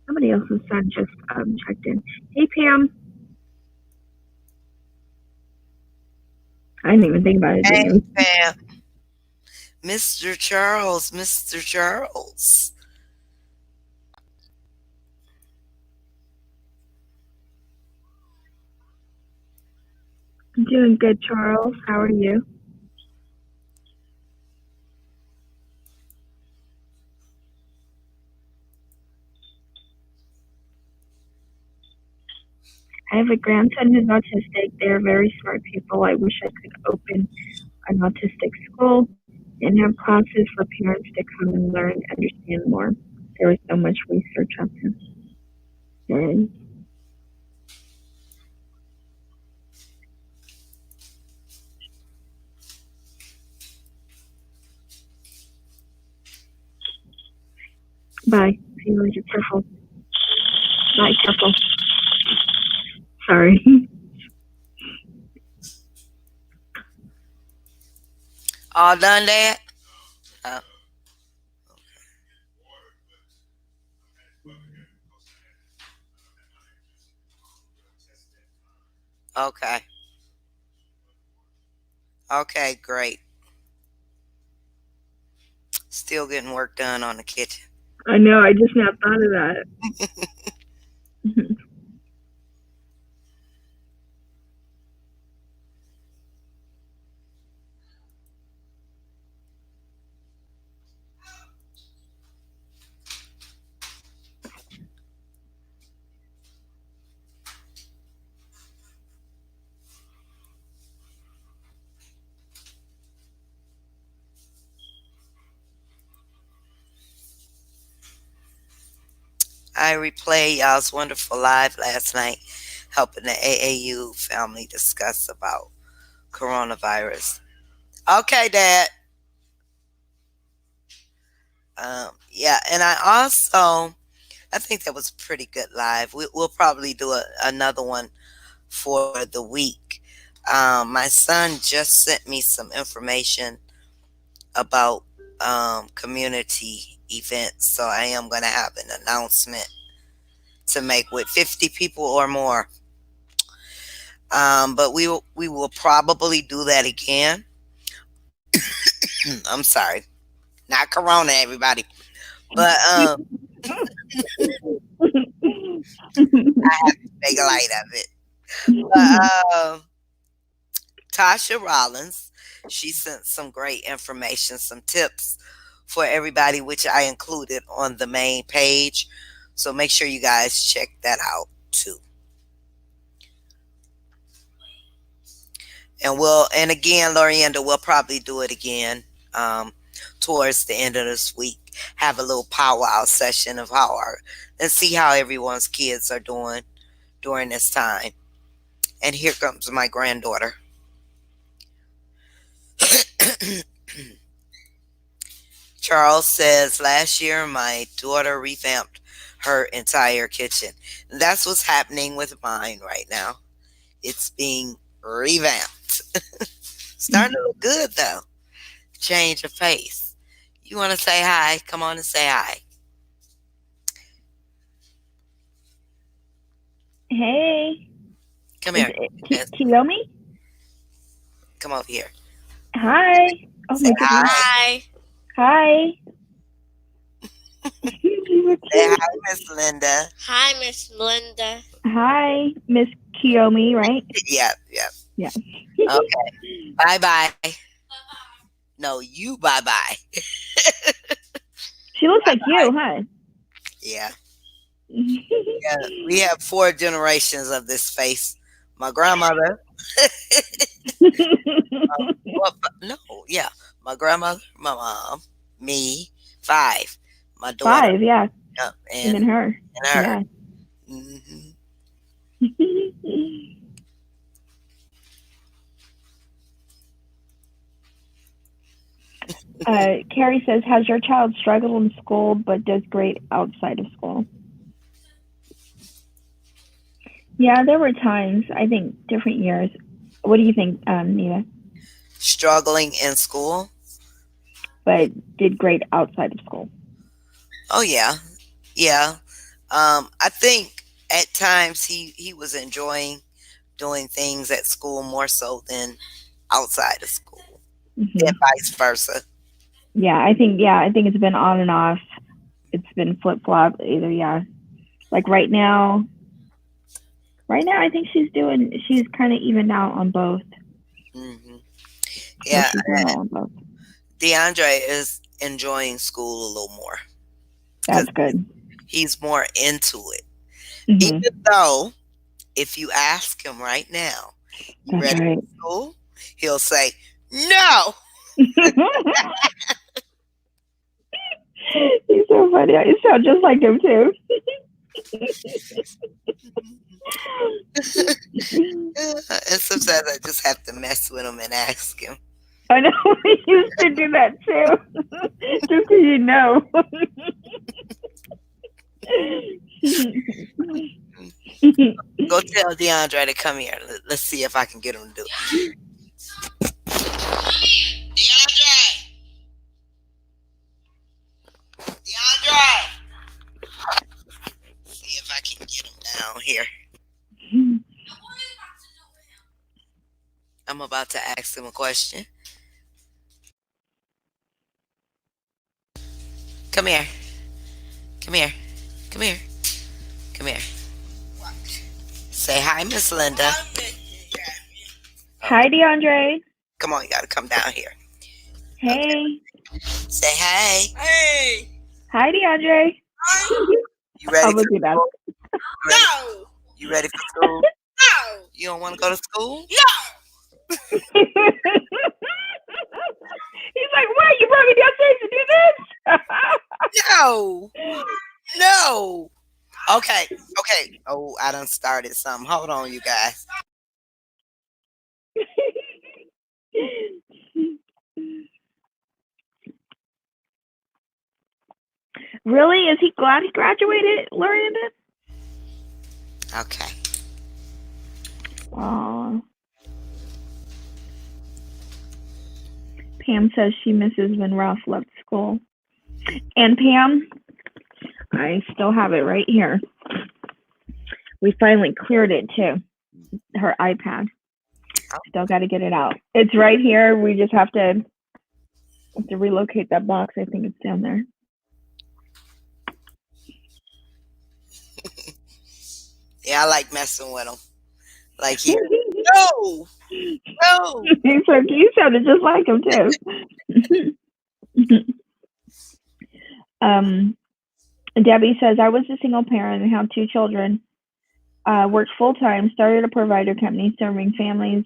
somebody else's son just checked in. Hey, Pam. I didn't even think about it. Hey, Didn't even. Pam. Mr. Charles. Mr. Charles. I'm doing good, Charles. How are you? I have a grandson who's autistic. They're very smart people. I wish I could open an autistic school and have classes for parents to come and learn, understand more. There was so much research on this. And bye. See you later. Careful. Bye. Careful. Sorry. All done that? Oh, okay. Okay, great. Still getting work done on the kitchen. I know. I just now thought of that. I replayed y'all's wonderful live last night, helping the AAU family discuss about coronavirus. Okay, Dad. Yeah, and I think that was a pretty good live. We'll probably do another one for the week. My son just sent me some information about community events, so I am going to have an announcement to make with 50 people or more. But we will probably do that again. I'm sorry, not Corona, everybody, but make light of it. But Tasha Rollins, she sent some great information, some tips for everybody, which I included on the main page. So make sure you guys check that out too. And again, Lorienda, we'll probably do it again um, towards the end of this week. Have a little powwow session of and see how everyone's kids are doing during this time. And here comes my granddaughter. Charles says last year my daughter revamped her entire kitchen. That's what's happening with mine right now. It's being revamped. Starting to look good though. Change of pace. You want to say hi? Come on and say hi. Hey, Come is here. it Yes, Kiyomi? come over here. Hi. Oh Say my hi. goodness. Hi. Hi. Say hi, Miss Linda. Hi, Miss Linda. Hi, Miss Kiyomi, right? Yep, yep. Yeah. Okay. Bye bye. No, you bye bye. She looks like you, huh? Yeah. Yeah. We have 4 generations of this face. My grandmother. Well, no, yeah. My grandmother, my mom, me, 5. My daughter, 5, yeah. yep, And then her. and her. Yeah. Hmm. Carrie says, has your child struggled in school but does great outside of school? Yeah, there were times, I think, different years. What do you think, Nita? Struggling in school. But did great outside of school. Oh yeah, yeah. I think at times he was enjoying doing things at school more so than outside of school, Hmm. and vice versa. Yeah, I think it's been on and off. It's been flip flop either. Yeah, like right now I think she's kind of evened out on both. Hmm. So Yeah, she's doing well on both. DeAndre is enjoying school a little more because That's good. he's more into it. Hmm. Even though, if you ask him right now, you That's ready right. for school? He'll say, no. He's so funny. You sound just like him too. And sometimes I just have to mess with him and ask him. I know we used to do that too. Just so you know. Go tell DeAndre to come here. Let's see if I can get him to do it. DeAndre! DeAndre! See if I can get him down here. I'm about to ask him a question. Come here. Come here. Come here. Come here. Say hi, Miss Linda. Hi, DeAndre. Come on, you gotta come down here. Hey. Say hey. Hey. Hi, DeAndre. You ready I'll for look you down. school? No. You ready for school? No. You don't want to go to school? He's like, what? You brought me downstairs to do this? No. No. Okay. Okay. Oh, I done started something. Hold on, you guys. Really? Is he glad he graduated, Lorenda? Okay. Aw. Pam says she misses when Ralph left school. And Pam, I still have it right here. We finally cleared it too. Her iPad. Still got to get it out. It's right here. We just have to relocate that box. I think it's down there. Yeah, I like messing with him. Like he. No. No. You sounded just like him too. Um, Debbie says, I was a single parent and have two children. Worked full time, started a provider company serving families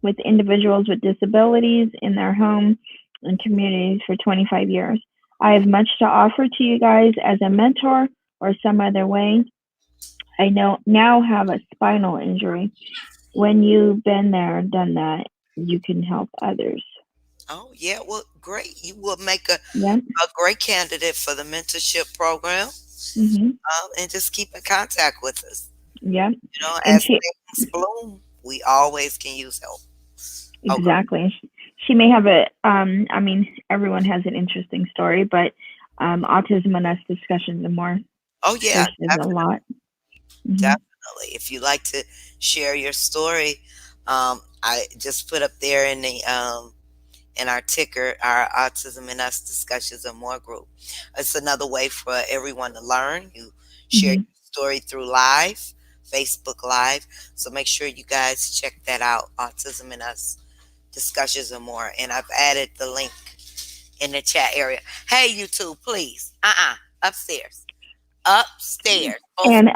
with individuals with disabilities in their home and communities for 25 years. I have much to offer to you guys as a mentor or some other way. I now have a spinal injury. When you've been there, done that, you can help others. Oh, yeah. Well, great. You will make Yep. a great candidate for the mentorship program. Mhm. And just keep in contact with us. Yep. And As she things bloom, we always can use help. Okay. exactly. She may have a. I mean, everyone has an interesting story, but autism and us discussions and more. Oh, So yeah, she has a lot. Mhm. definitely. If you like to share your story, I just put up there in our ticker, our Autism and Us Discussions and More group. It's another way for everyone to learn. You share Mhm. your story through live, Facebook Live. So make sure you guys check that out, Autism and Us Discussions and More. And I've added the link in the chat area. Hey, YouTube, please. Upstairs. Upstairs. Both. And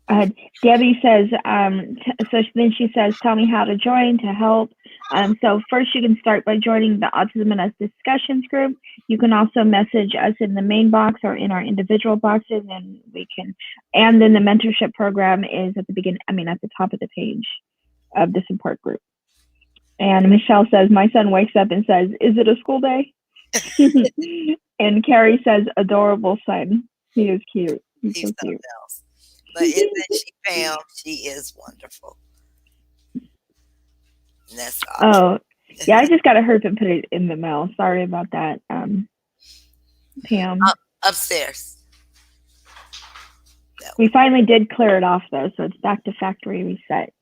uh, Debbie says, so then she says, tell me how to join to help. So first you can start by joining the Autism and Us discussions group. You can also message us in the main box or in our individual boxes and and then the mentorship program is at the top of the page of the support group. And Michelle says, my son wakes up and says, is it a school day? And Carrie says, adorable son. He is cute. He's He's so something cute. else. But isn't she Pam? She is wonderful. And that's awesome. Oh, yeah, I just got to hurry and put it in the mail. Sorry about that, Pam. Upstairs. No. We finally did clear it off, though, so it's back to factory reset.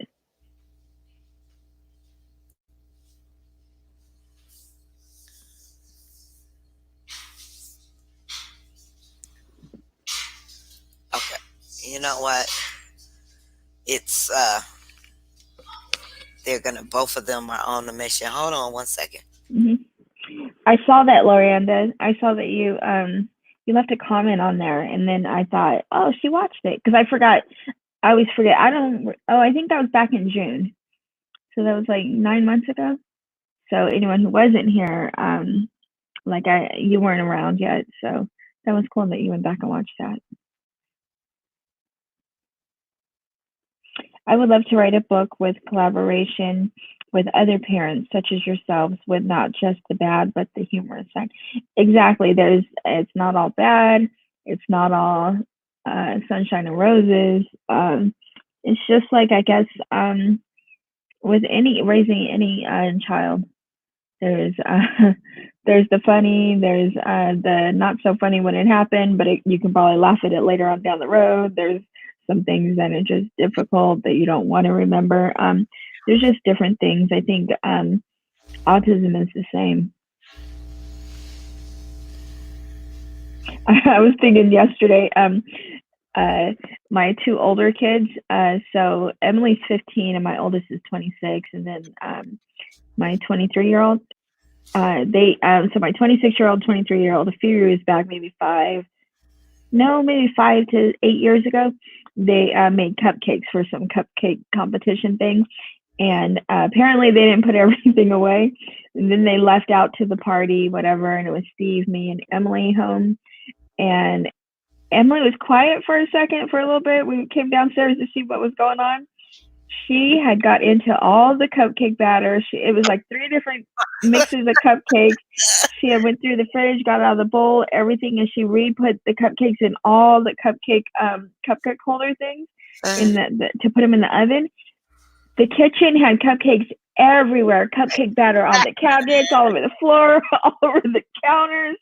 Okay. You know what? It's they're gonna both of them are on the mission. Hold on one second. Hmm. I saw that, Lorianda. I saw that you left a comment on there, and then I thought, oh, she watched it because I forgot. I always forget. I don't. Oh, I think that was back in June, so that was like 9 months ago. So anyone who wasn't here, you weren't around yet, so that was cool that you went back and watched that. I would love to write a book with collaboration with other parents, such as yourselves, with not just the bad, but the humorous side. Exactly. It's not all bad. It's not all sunshine and roses. It's just like, I guess, with raising any child, there's there's the funny, there's the not so funny when it happened, but you can probably laugh at it later on down the road. There's some things that are just difficult that you don't want to remember. There's just different things. I think autism is the same. I was thinking yesterday, my two older kids, so Emily's 15 and my oldest is 26, and then my 23-year-old. So my 26-year-old, 23-year-old, a few years back, maybe 5 to 8 years ago, they made cupcakes for some cupcake competition thing. And apparently they didn't put everything away. And then they left out to the party, whatever. And it was Steve, me, and Emily home. And Emily was quiet for a second, for a little bit. We came downstairs to see what was going on. She had got into all the cupcake batter. It was like 3 different mixes of cupcakes. She had went through the fridge, got out of the bowl, everything, and she re-put the cupcakes in all the cupcake holder things to put them in the oven. The kitchen had cupcakes everywhere, cupcake batter on the cabinets, all over the floor, all over the counters,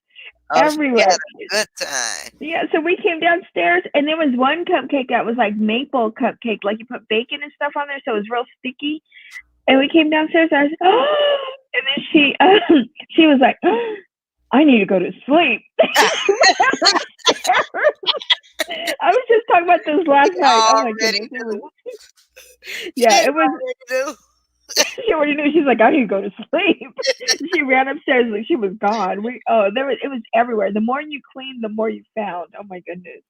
Oh, she had everywhere. a good time. Yeah, so we came downstairs, and there was one cupcake that was like maple cupcake, like you put bacon and stuff on there, so it was real sticky. And we came downstairs, and I was, oh, and then she was like, oh, I need to go to sleep. I was just talking about this last night. Oh my goodness! It was She already knew. She's like, I need to go to sleep. She ran upstairs like she was gone. It was everywhere. The more you cleaned, the more you found. Oh my goodness.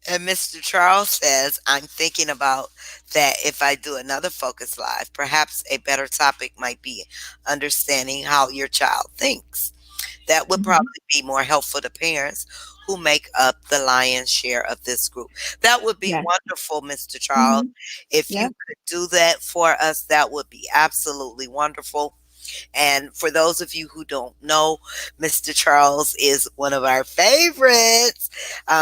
And Mr. Charles says, I'm thinking about that if I do another focus live, perhaps a better topic might be understanding how your child thinks. That would Hmm. probably be more helpful to parents who make up the lion's share of this group. That would be Yes. wonderful, Mr. Charles. Hmm. If you Yep. could do that for us, that would be absolutely wonderful. And for those of you who don't know, Mr. Charles is one of our favorites.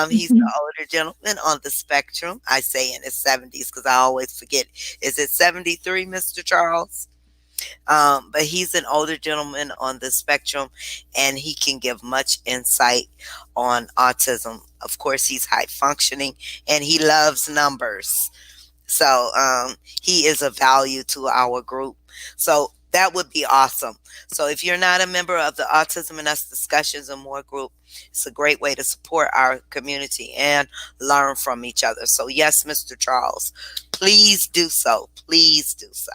He's the older gentleman on the spectrum. I say in his 70s because I always forget. Is it 73, Mr. Charles? But he's an older gentleman on the spectrum and he can give much insight on autism. Of course, he's high functioning and he loves numbers. So he is a value to our group. So that would be awesome. So if you're not a member of the Autism and Us Discussions and More group, it's a great way to support our community and learn from each other. So yes, Mr. Charles, please do so. Please do so.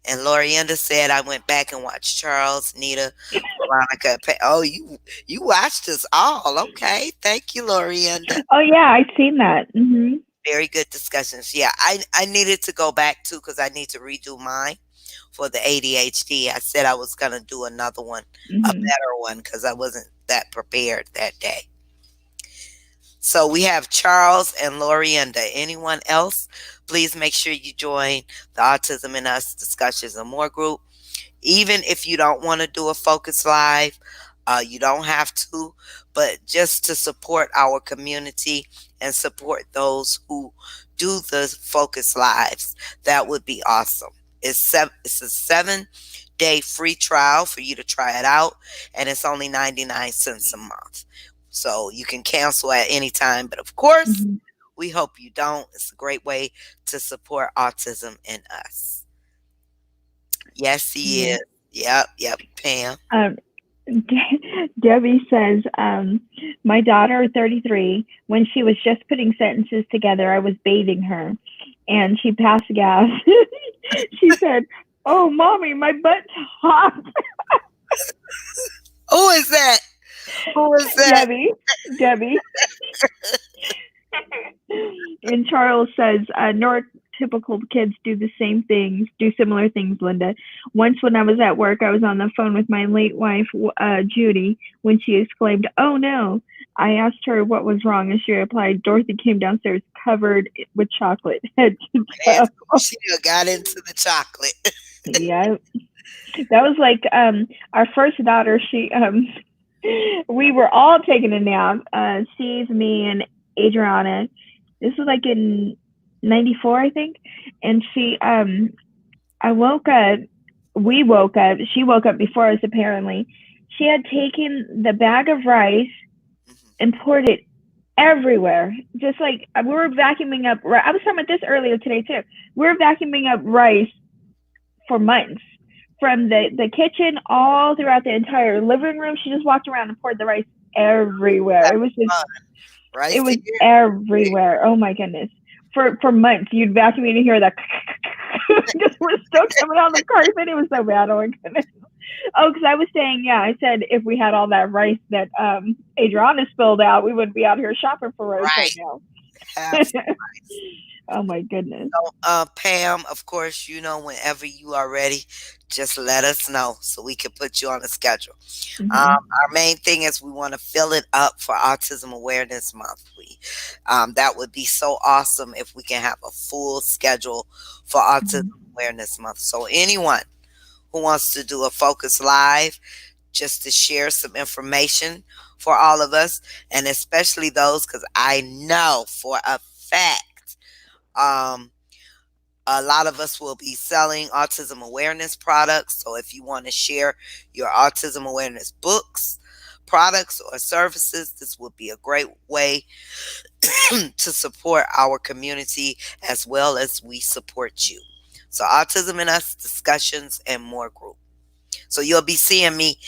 And Lorienda said, I went back and watched Charles, Nita, Veronica. Oh, you watched us all. Okay. Thank you, Lorienda. Oh yeah, I've seen that. Hmm. Very good discussions. Yeah, I needed to go back too because I need to redo mine for the ADHD. I said I was going to do another one, a Hmm. better one, because I wasn't that prepared that day. So we have Charles and Lorienda. Anyone else? Please make sure you join the Autism and Us Discussions and More group. Even if you don't want to do a focus live, you don't have to, but just to support our community and support those who do the focus lives, that would be awesome. It's a 7-day free trial for you to try it out, and it's only 99 cents a month. So you can cancel at any time, but of course, Hmm. we hope you don't. It's a great way to support autism in us. Yes, he Yeah. is. Yep, yep, Pam. Um, Debbie says, my daughter, 33, when she was just putting sentences together, I was bathing her and she passed gas. She said, oh, mommy, my butt's hot. Who is that? Who is that? Debbie, Debbie. And Charles says, neurotypical kids do the same things, do similar things, Linda. Once when I was at work, I was on the phone with my late wife, Judy, when she exclaimed, oh no. I asked her what was wrong, and she replied, Dorothy came downstairs covered with chocolate, head to Man, toe. she done got into the chocolate. Yeah, that was like our first daughter. She we were all taking a nap. Steve, me, and Adriana. This was like in '94, I think. And I woke up. We woke up. She woke up before us, apparently. She had taken the bag of rice and poured it everywhere. Just like we were vacuuming up. I was talking about this earlier today too. We were vacuuming up rice for months. From the kitchen all throughout the entire living room, she just walked around and poured the rice everywhere. Having It was just, fun. it Right was there. everywhere. Oh my goodness! For months, you'd vacuum and hear that because we're still coming on the carpet. It was so bad. Oh my goodness. Oh, because I was saying, yeah, I said if we had all that rice that Adriana spilled out, we would be out here shopping for rice right Right. now. Have some rice. Oh my goodness. So, Pam, of course, whenever you are ready, just let us know so we can put you on a schedule. Hmm. Our main thing is we want to fill it up for Autism Awareness Month. That would be so awesome if we can have a full schedule for Autism Hmm. Awareness Month. So anyone who wants to do a focus live, just to share some information for all of us, and especially those, because I know for a fact, um, a lot of us will be selling autism awareness products. So if you want to share your autism awareness books, products, or services, this would be a great way to support our community as well as we support you. So, Autism and Us Discussions and More group. So, you'll be seeing me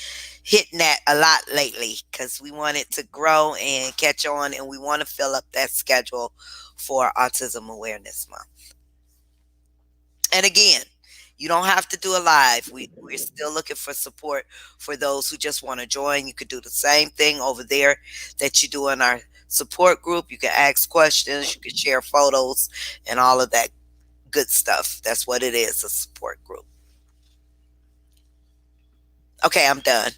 hitting that a lot lately because we want it to grow and catch on, and we want to fill up that schedule for Autism Awareness Month. And again, you don't have to do a live. We're still looking for support for those who just want to join. You could do the same thing over there that you do in our support group. You can ask questions, you can share photos, and all of that good stuff. That's what it is, a support group. Okay, I'm done.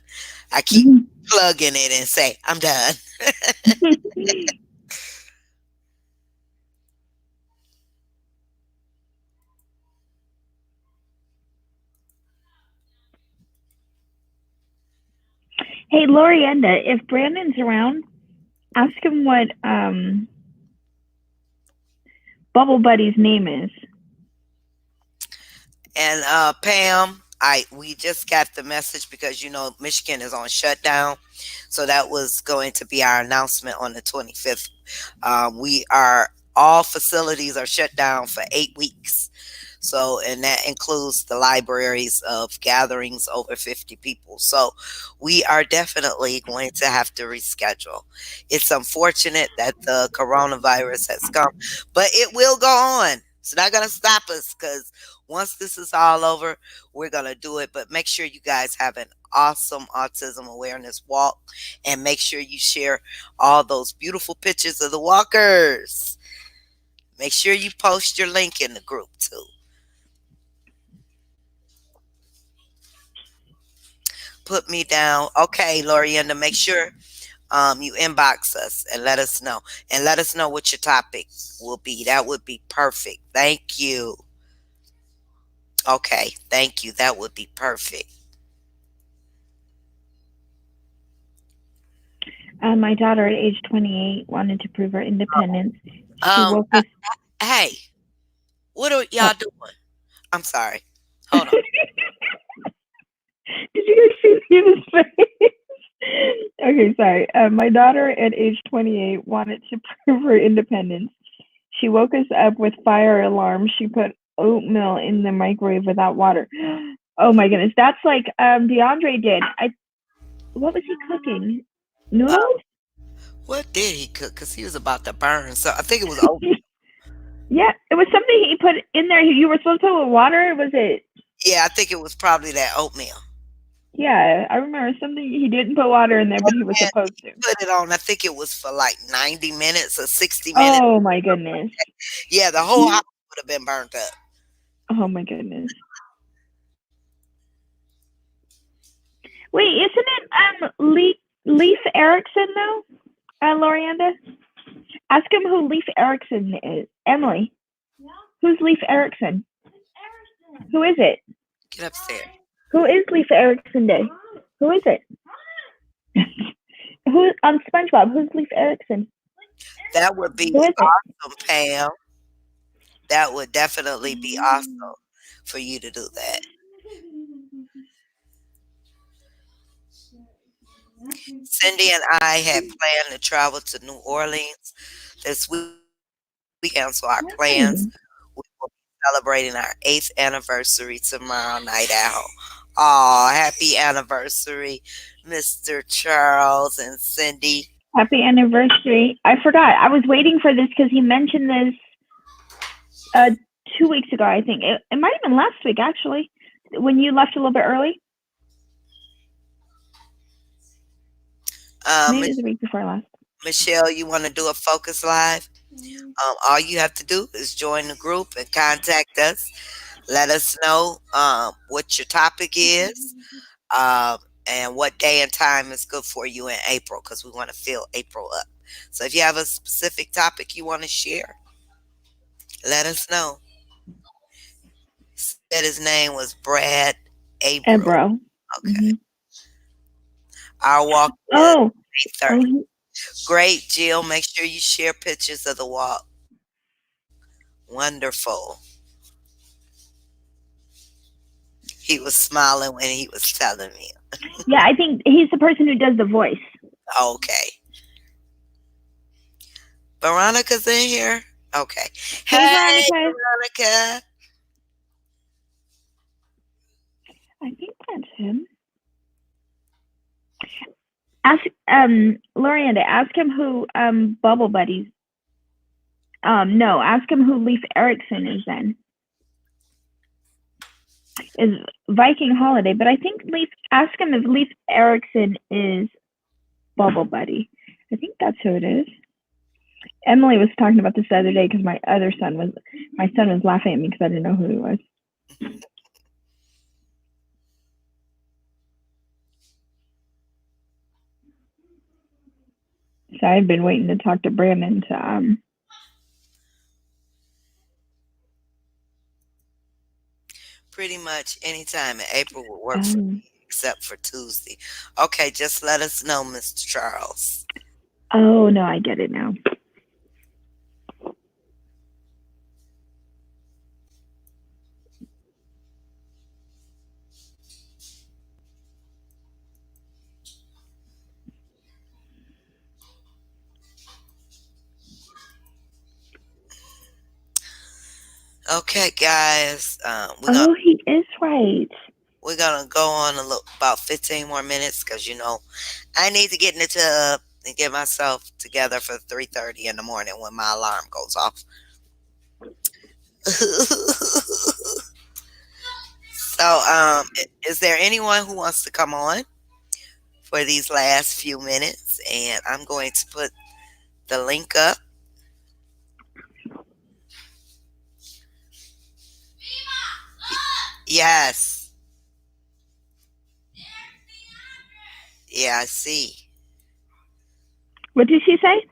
I keep Mhm. plugging it and say, I'm done. Hey, Lorienda, if Brandon's around, ask him what Bubble Buddy's name is. And Pam, I we just got the message because Michigan is on shutdown, so that was going to be our announcement on the 25th. We are All facilities are shut down for 8 weeks. So, and that includes the libraries of gatherings over 50 people. So, we are definitely going to have to reschedule. It's unfortunate that the coronavirus has come, but it will go on. It's not going to stop us because once this is all over, we're going to do it. But make sure you guys have an awesome autism awareness walk and make sure you share all those beautiful pictures of the walkers. Make sure you post your link in the group too. Put me down. Okay, Lorienda, make sure you inbox us and let us know. And let us know what your topic will be. That would be perfect. Thank you. Okay, thank you. That would be perfect. My daughter at age 28 wanted to prove her independence. She Um, woke uh, us hey, what are y'all up. doing? I'm sorry. Hold on. Did you guys see his face? Okay, sorry. My daughter at age 28 wanted to prove her independence. She woke us up with fire alarm. She put oatmeal in the microwave without water. Oh my goodness, that's like DeAndre did. What was he cooking? Uh, Noodles? what did he cook? Because he was about to burn. So I think it was oatmeal. Yeah, it was something he put in there. You were supposed to put with water. Was it? Yeah, I think it was probably that oatmeal. Yeah, I remember something he didn't put water in there, but he was And supposed he to. put it on, I think it was for like 90 minutes or 60 minutes. Oh my goodness. Yeah, the whole house would have been burnt up. Oh my goodness. Wait, isn't it Leaf Erickson though? Lorianda? Ask him who Leaf Erickson is. Emily, who's Leaf Erickson? Who is it? Get upstairs. Who is Leaf Erickson Day? Who is it? Who on SpongeBob? Who's Leaf Erickson? That would be Who is it? awesome, Pam. That would definitely be awesome for you to do that. Cindy and I had planned to travel to New Orleans this weekend, so our plans, we will be celebrating our 8th anniversary tomorrow night at home. Oh, happy anniversary, Mr. Charles and Cindy. Happy anniversary. I forgot. I was waiting for this because he mentioned this uh 2 weeks ago, I think. It might have been last week actually. When you left a little bit early. Um, Maybe it was the week before last. Michelle, you want to do a focus live? All you have to do is join the group and contact us. Let us know what your topic is um, and what day and time is good for you in April because we want to fill April up. So if you have a specific topic you want to share, let us know. Said his name was Brad April. Bro. Okay. Mm-hmm. Our walk is Oh, 8:30. oh, Great, Jill. Make sure you share pictures of the walk. Wonderful. He was smiling when he was telling me. yeah. I think he's the person who does the voice. Okay. Veronica's in here? Okay. Hey, Hey, Veronica. Veronica. I think that's him. Ask Lorianda. Ask him who Bubble Buddies. No. Ask him who Leaf Erickson is. Then is Viking Holiday, but I think Leaf, ask him if Leaf Erickson is Bubble Buddy. I think that's who it is. Emily was talking about this the other day because my son was laughing at me because I didn't know who he was. So I've been waiting to talk to Brandon to Pretty much anytime in April will work for um, me except for Tuesday. Okay, just let us know, Mr. Charles. oh no, I get it now. Okay, guys, Oh, he is right. we're gonna go on a little about 15 more minutes because I need to get in the tub and get myself together for 3:30 in the morning when my alarm goes off. So, is there anyone who wants to come on for these last few minutes? And I'm going to put the link up. Yes. Yeah, I see. What did she say?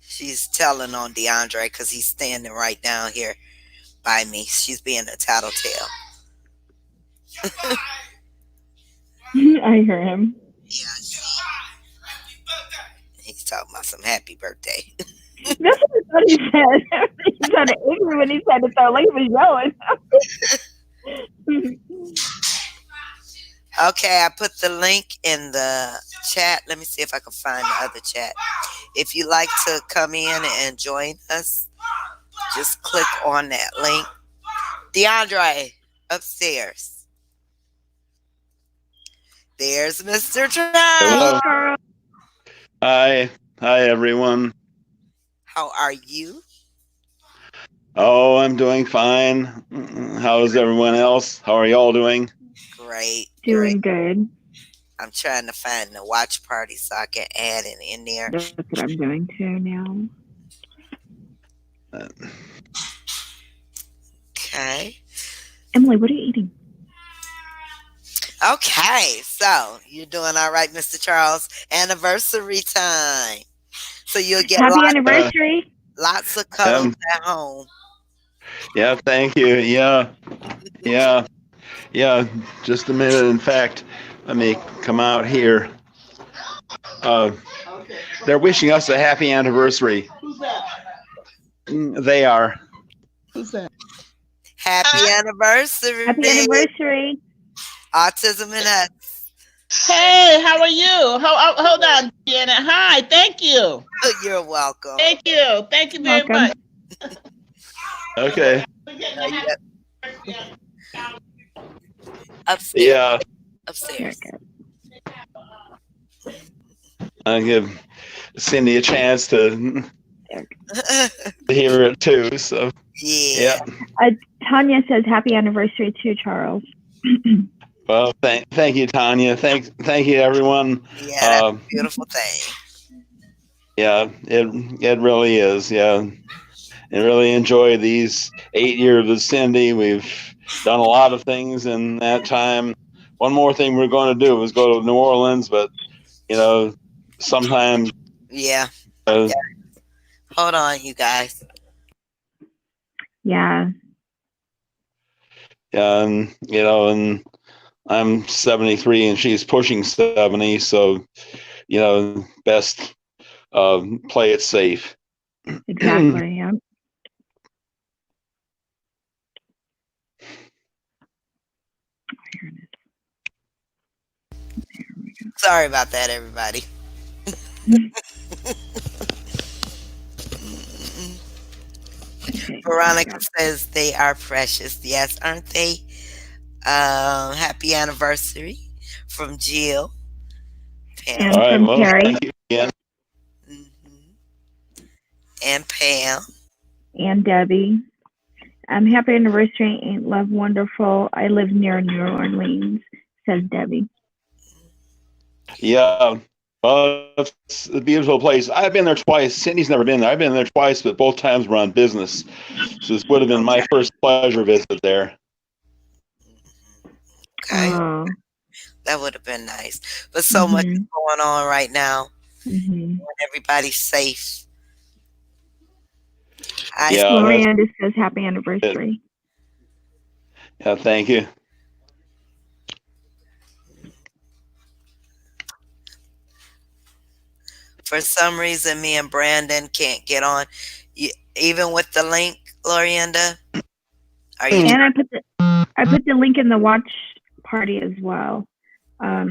She's telling on DeAndre because he's standing right down here by me. She's being a tattletale. I heard him. Yeah, I see. He's talking about some happy birthday. That's what he said. He sounded angry when he said it though, like he was yelling. Okay, I put the link in the chat. Let me see if I can find the other chat. If you like to come in and join us, just click on that link. DeAndre, upstairs. There's Mr. Hello. Charles. Hi. Hi, everyone. How are you? Oh, I'm doing fine. How is everyone else? How are y'all doing? Great. Doing good. I'm trying to find the watch party so I can add it in there. That's what I'm doing too now. Okay. Emily, what are you eating? Okay, so you're doing all right, Mr. Charles. Anniversary time. So you'll get Happy anniversary. Lots of cuddles at home. Yeah, thank you. Yeah. Just a minute. In fact, let me come out here. They're wishing us a happy anniversary. Who's that? They are. Who's that? Happy anniversary. Happy anniversary. Autism and us. Hey, how are you? Hold on, Janet. Hi, thank you. You're welcome. Thank you. Thank you very much. Okay. Upstairs. Yeah. Upstairs. I'll give Cindy a chance to hear it too. So yeah. Tanya says happy anniversary to Charles. Well, thank you, Tanya. Thank you, everyone. Yeah, that's a beautiful thing. Yeah, it really is. Yeah, and really enjoy these 8 years with Cindy. We've done a lot of things in that time. One more thing we're going to do is go to New Orleans, but sometime. Yeah. Hold on, you guys. Yeah. Yeah, and I'm 73 and she's pushing 70, so best play it safe. Exactly. Yeah. Sorry about that, everybody. Veronica says they are precious. Yes, aren't they? Happy anniversary from Jill. And from Terry. Thank you again. And Pam. And Debbie. Happy anniversary, ain't love wonderful. I live near New Orleans, says Debbie. Yeah. Well, it's a beautiful place. I've been there twice. Cindy's never been there. I've been there twice, but both times were on business. So this would have been my first pleasure visit there. Okay. Oh. That would have been nice. But so much is going on right now. Mm-hmm. Everybody's safe. Yeah, Lorianda says happy anniversary. Yeah, thank you. For some reason, me and Brandon can't get on. Even with the link, Lorianda. Are you? And I put the link in the watch party as well. Let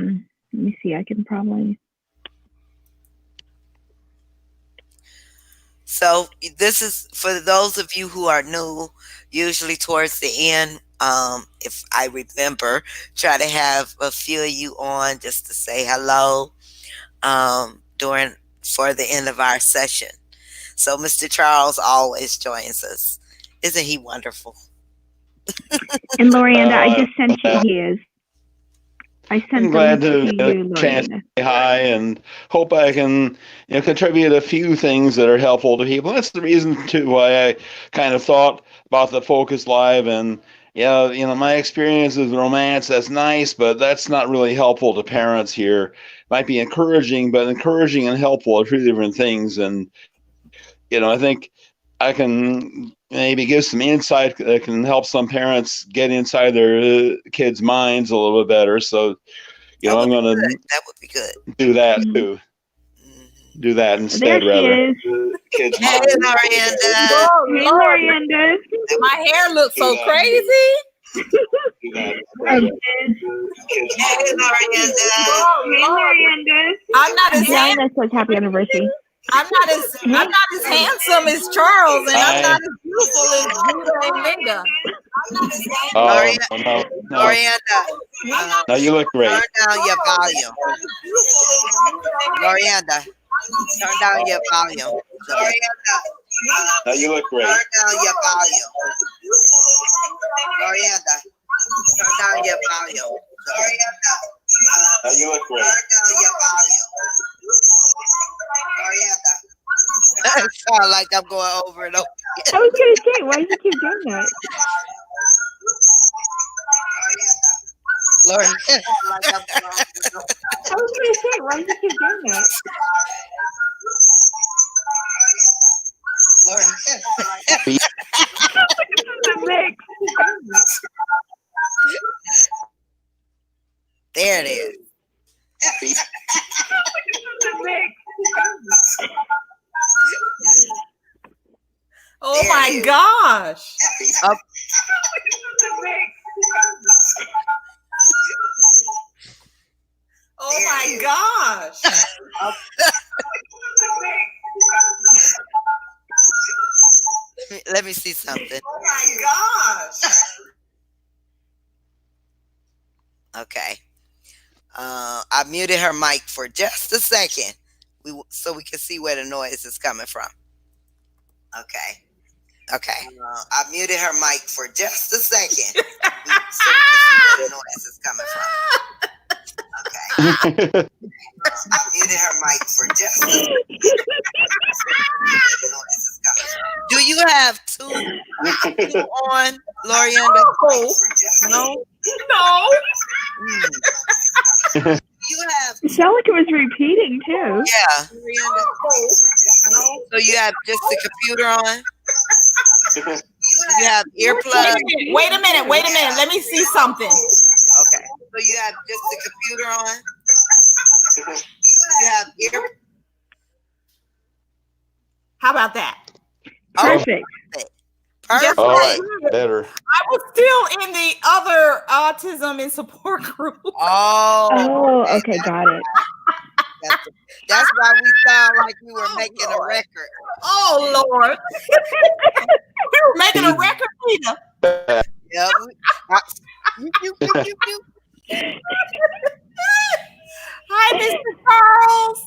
me see. I can probably. So this is for those of you who are new. Usually towards the end, if I remember, try to have a few of you on just to say hello for the end of our session. So Mr. Charles always joins us. Isn't he wonderful? And Lorianda, I just sent you his. I sent I'm glad to you, get a chance to say hi and hope I can contribute a few things that are helpful to people. That's the reason too why I kind of thought about the Focus Live and my experience with romance, that's nice, but that's not really helpful to parents here. Might be encouraging, but encouraging and helpful are two different things. And I think I can maybe give some insight that can help some parents get inside their kids' minds a little bit better. So, I'm going to that would be good. Do that too. Do that instead, rather. Kids' hey, Lorianda. Hey, Lorianda. My hair looks so crazy. Hey, Lorianda. Hey, Lorianda. I'm not as Diana says happy anniversary. I'm not as handsome as Charles, and I'm not as beautiful as Judah and Linda. Lorianda. No, you look great. Turn down your volume. Lorianda. Turn down your volume. Lorianda. No, you look great. Turn down your volume. Lorianda. Turn down your volume. Lorianda. No, you look great. Turn down your volume. Lorianda. It sounds like I'm going over and over. I was going to say, why do you keep doing that? Lord. I was going to say, why do you keep doing that? There it is. Oh my gosh. Oh my gosh. Let me see something. Oh my gosh. Okay. I muted her mic for just a second so we can see where the noise is coming from. Okay. I muted her mic for just a second so we can see where the noise is coming from. Okay. I muted her mic for just a second. Do you have two on, Lorianda? No. You have. It sounded like it was repeating too. Yeah. So you have just the computer on? You have earplugs? Wait a minute. Let me see something. Okay. So you have just the computer on? You have ear. How about that? Perfect. Perfect. All right, better. I was still in the other autism and support group. Oh, okay, got it. That's why we sound like we were making a record. Oh, Lord. We were making a record, Peter. Yeah. Hi, Mr. Charles.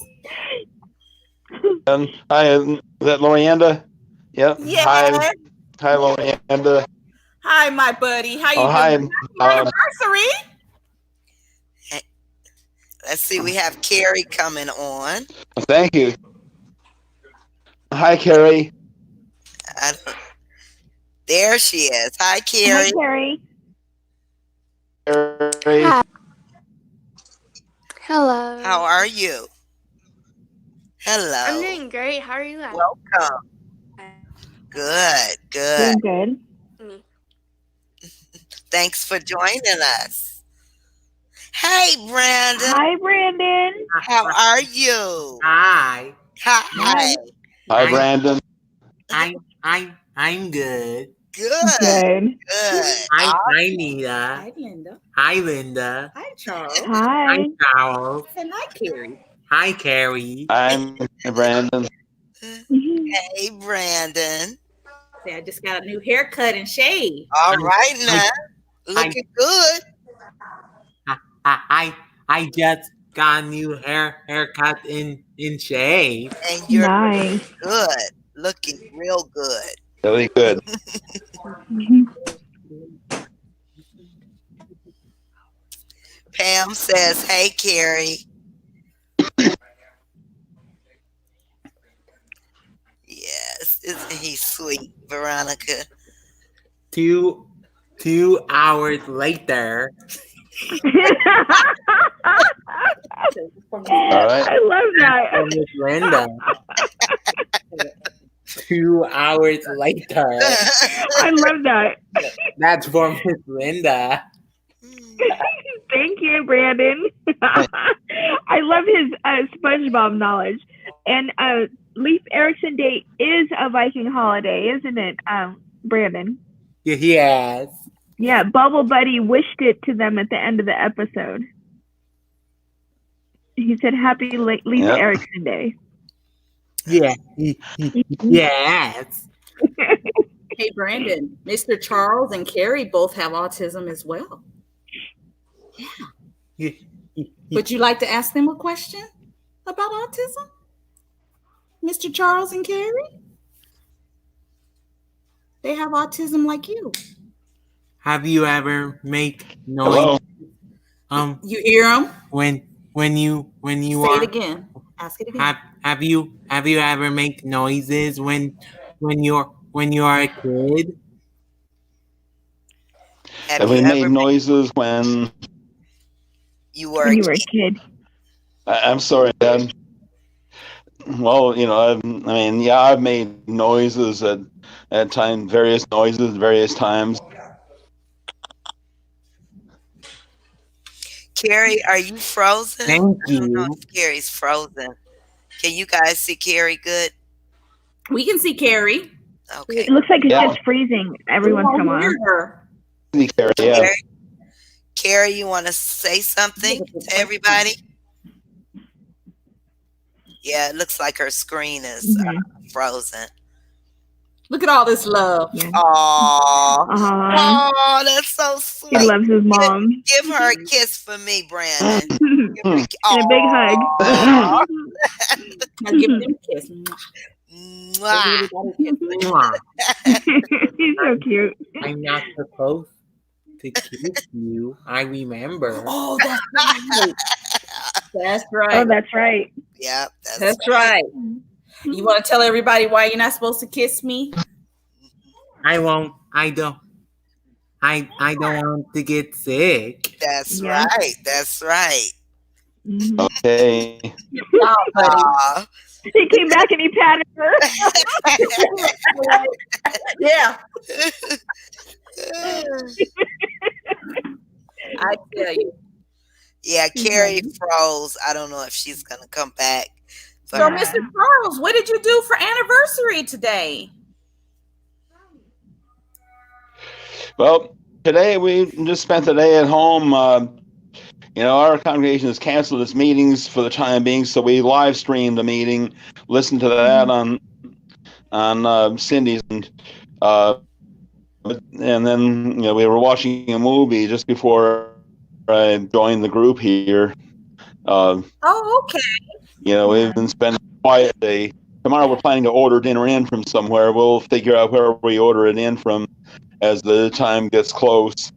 Hi, is that Lorianda? Yep. Yeah. Hi, Lorianda. Hi, my buddy. How you Oh, hi. doing? Happy anniversary. Hey, let's see. We have Carrie coming on. Thank you. Hi, Carrie. I don't, there she is. Hi, Hi, Carrie. Carrie. Carrie. Hi. Hello. How are you? I'm Hello. doing great. How are you guys? Welcome. Good, good. Doing good. Me. Thanks for joining us. Hey, Brandon. Hi, Brandon. How are you? Hi. Hi. Hi, Brandon. I'm good. Good, Good. good. Hi, Nita. Hi, Linda. Hi, Linda. Hi, Charles. Hi. Hi, Charles. And hi, Carrie. Hi, Carrie. I'm Brandon. Hey, Brandon. Say, I just got a new haircut and shave. All right now. Looking good. I just got a new haircut in shave. And you're Nice. good. Looking real good. Really good. Pam says, hey, Carrie. Yes, isn't he sweet, Veronica? 2 hours later. All right. I love that. From Miss Linda. 2 hours later. I love that. That's for Miss Linda. Thank you, Brandon. I love his SpongeBob knowledge. And Leif Erikson Day is a Viking holiday, isn't it, Brandon? Yes. Yeah, Bubble Buddy wished it to them at the end of the episode. He said, "Happy Leif Yep. Erikson Day." Yeah. Yes. Hey, Brandon. Mr. Charles and Carrie both have autism as well. Yeah. Would you like to ask them a question about autism? Mr. Charles and Carrie? They have autism like you. Have you ever made Hello. noise? You hear them? When you Say are it again. Ask it again. have you ever made noises when you are a kid? Have Have you we made ever noises when you were When a you were a kid? kid. I'm sorry, Dad. Well, I've made noises at times, various noises, various times. Carrie, are you frozen? Thank I don't know you. if Carrie's frozen. Can you guys see Carrie good? We can see Carrie. Okay. It looks like it's Yeah. just freezing every We once in a don't while. hear her. Carrie, yeah. Carrie, you want to say something to everybody? Yeah, it looks like her screen is frozen. Look at all this love. Yeah. Aww. Aw. Oh, that's so He sweet. loves his mom. Give her a kiss for me, Brandon. Give her And a big hug. Aw. Now give them a kiss. Mwah. Mwah. He's so cute. I'm not supposed to kiss you. I remember. Oh, that's right. That's Oh, right. that's right. Yep, That's right. You want to tell everybody why you're not supposed to kiss me? I won't. I don't want to get sick. That's Yeah. right. That's right. Mhm. Okay. Wow, buddy. Aw. He came back and he patted her. Yeah, I tell you. Yeah, Carrie froze. I don't know if she's gonna come back. So, But Mr. Charles, what did you do for anniversary today? Well, today we just spent the day at home. Our congregation has canceled its meetings for the time being, so we live streamed the meeting, listened to that on Cindy's, and then we were watching a movie just before I joined the group here. Oh, okay. We've been spending a quiet day. Tomorrow we're planning to order dinner in from somewhere. We'll figure out where we order it in from as the time gets close.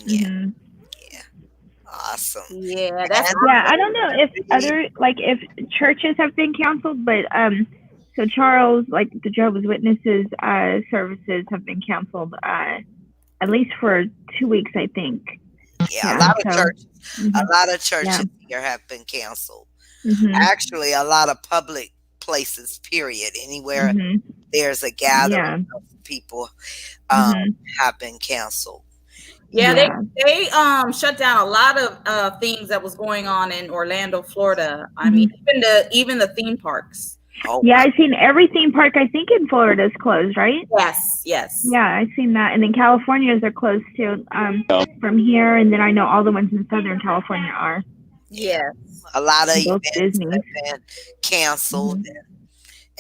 Yeah, Mm-hmm. yeah, awesome. Yeah, that's Yeah, I don't know if other if churches have been canceled, but so Charles, like the Jehovah's Witnesses services have been canceled at least for 2 weeks, I think. Yeah, Yeah, so a lot of yeah. churches here have been canceled. Mm-hmm. Actually, a lot of public places, period, anywhere Mm-hmm. there's a Yeah. gathering of people, Mm-hmm. have been canceled. yeah, Yeah. they shut down a lot of things that was going on in Orlando, Florida. I Mm-hmm. mean, even the theme parks. Oh, Yeah, wow. I've seen every theme park I think in Florida is closed, right? Yes, yes. Yeah, I've seen that. And then California's are closed too. Yeah. From here, and then I know all the ones in Southern California are. Yeah. A lot of Both events Disney's. have been canceled Mhm. and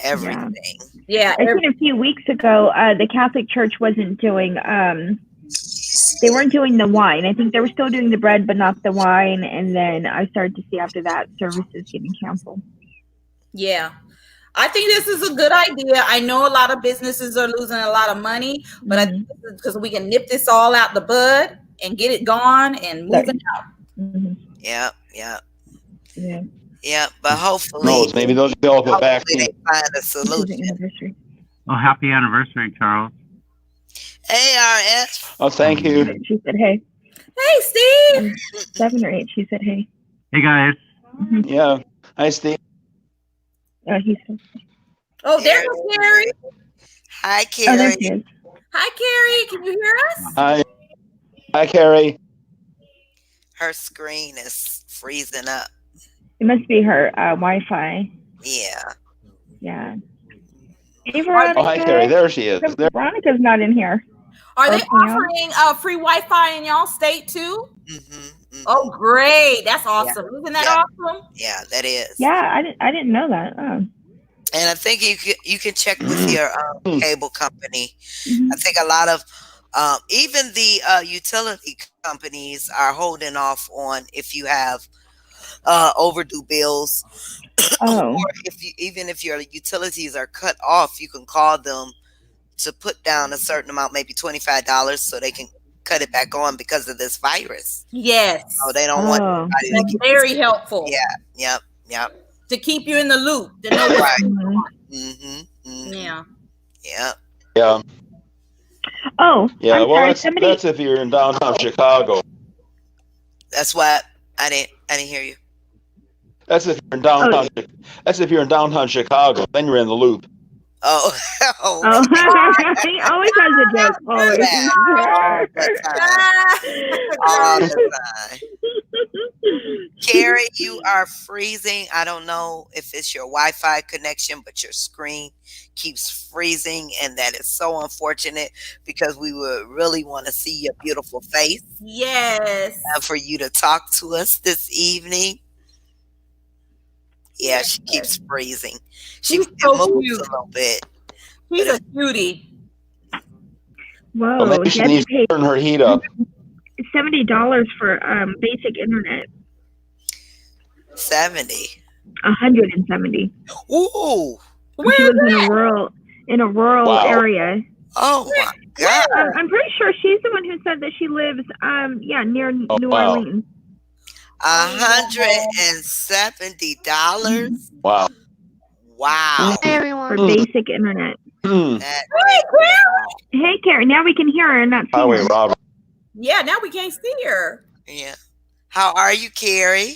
everything. Yeah. I seen a few weeks ago, the Catholic Church wasn't doing they weren't doing the wine. I think they were still doing the bread, but not the wine. And then I started to see after that services getting canceled. Yeah. I think this is a good idea. I know a lot of businesses are losing a lot of money, but I think because we can nip this all out the bud and get it gone and move it out. Mm-hmm. Yep, yep, Yeah. yep. But hopefully, No, maybe they'll develop a hopefully vaccine. they find a This is the solution. anniversary. Oh, happy anniversary, Charles. ARS. Oh, thank you. She said, "Hey." Hey, Steve. 7 or 8. She said, "Hey." Hey, guys. Mm-hmm. Yeah. Hi, Steve. He said, Oh, there goes Carrie. Hi, "Oh, there Carrie. she is." Hi, Carrie. Can you hear us? Hi. Hi, Carrie. Her screen is freezing up. It must be her Wi-Fi. Yeah. Yeah. Hey, Veronica. Oh, hi, Carrie. There she is. There. Veronica's not in here. Are they Okay, yeah. offering free Wi-Fi in y'all state too? Mm-hmm. Oh, great! That's awesome. Isn't that awesome? Yeah, that is. Yeah, I didn't know that. Oh. And I think you can check with your cable company. Mhm. I think a lot of even the utility companies are holding off on if you have overdue bills, Oh. or even if your utilities are cut off, you can call them to put down a certain amount, maybe $25, so they can cut it back on because of this virus. Yes. So they don't want Oh. anybody to That's get very helpful. Yeah. Yep. To keep you in the loop. To know what's Right. going Mhm. on. Mm-hmm. Yeah. Yeah. Yeah. Oh. Yeah. I'm Well, sorry. that's if you're in downtown Chicago. That's what I didn't hear you. That's if you're in downtown. That's if you're in downtown Chicago. Then you're in the loop. Oh. Oh. He always has a joke. Always. All the time. All the time. Carrie, you are freezing. I don't know if it's your Wi-Fi connection, but your screen keeps freezing, and that is so unfortunate because we would really want to see your beautiful face Yes. and for you to talk to us this evening. Yeah, she keeps freezing. She's It so moves cute. a little bit. She's a cutie. Whoa. Well, maybe she You have needs to pay to turn her heat up. $70 for basic internet. 70. 170. Ooh. And she lives in a rural Wow. area. Oh my God. I'm pretty sure she's the one who said that she lives near New wow. Orleans. $170. Wow. Wow. Hey everyone. For basic internet. That- Hey, Carrie, now we can hear her and not see Highway her. robbery. Yeah, now we can't see her. yeah. How are you, Carrie?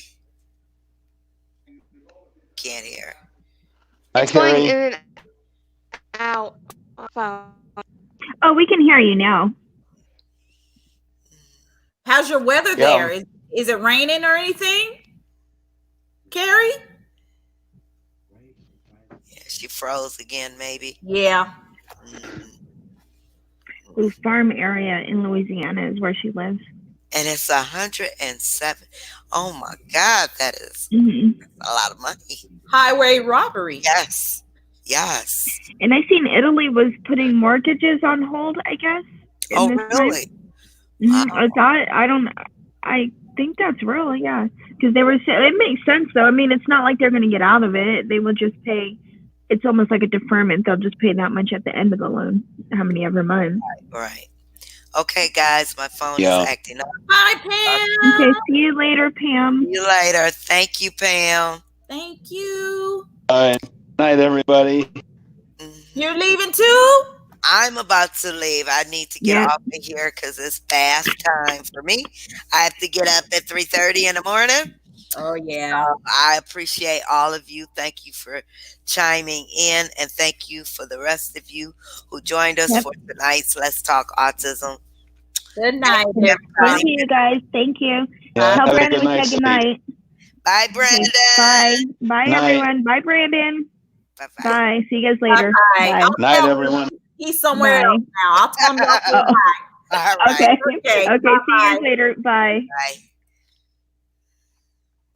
Can't hear. Hi, It's going Carrie. in and out. Phone. Oh, we can hear you now. How's your weather Yeah. there? Is it raining or anything? Carrie? Yeah, she froze again, maybe. Yeah. Mhm. The farm area in Louisiana is where she lives. And it's 107. Oh my God, that is Hmm. a lot of money. Highway robbery. Yes. Yes. And I seen Italy was putting mortgages on hold, I guess. in Oh, this time. really? Mhm. Wow. I think that's real, yeah. Because it makes sense though. I mean, it's not like they're going to get out of it. They will just pay it's almost like a deferment. They'll just pay that much at the end of the loan, how many ever months. Right. Okay, guys, my phone is Yeah. acting up. Bye, Pam. Okay, see you later, Pam. See you later. Thank you, Pam. Thank you. All right. Night, everybody. You're leaving too? I'm about to leave. I need to get off of here because it's bath time for me. I have to get up at 3:30 in the morning. Oh, yeah. I appreciate all of you. Thank you for chiming in, and thank you for the rest of you who joined us for tonight's Let's Talk Autism. Good night, Thank you, guys. Thank you. Yeah, Tell have a Brandon good we night, said good night. Bye, Brandon. Bye. Bye, Night. everyone. Bye, Brandon. Bye-bye. Bye. See you guys later. Bye. Bye. Night, everyone. He's somewhere Bye. else now. I'll tell him y'all say Oh. bye. All right. Okay. Okay. See you guys later. Bye. Bye.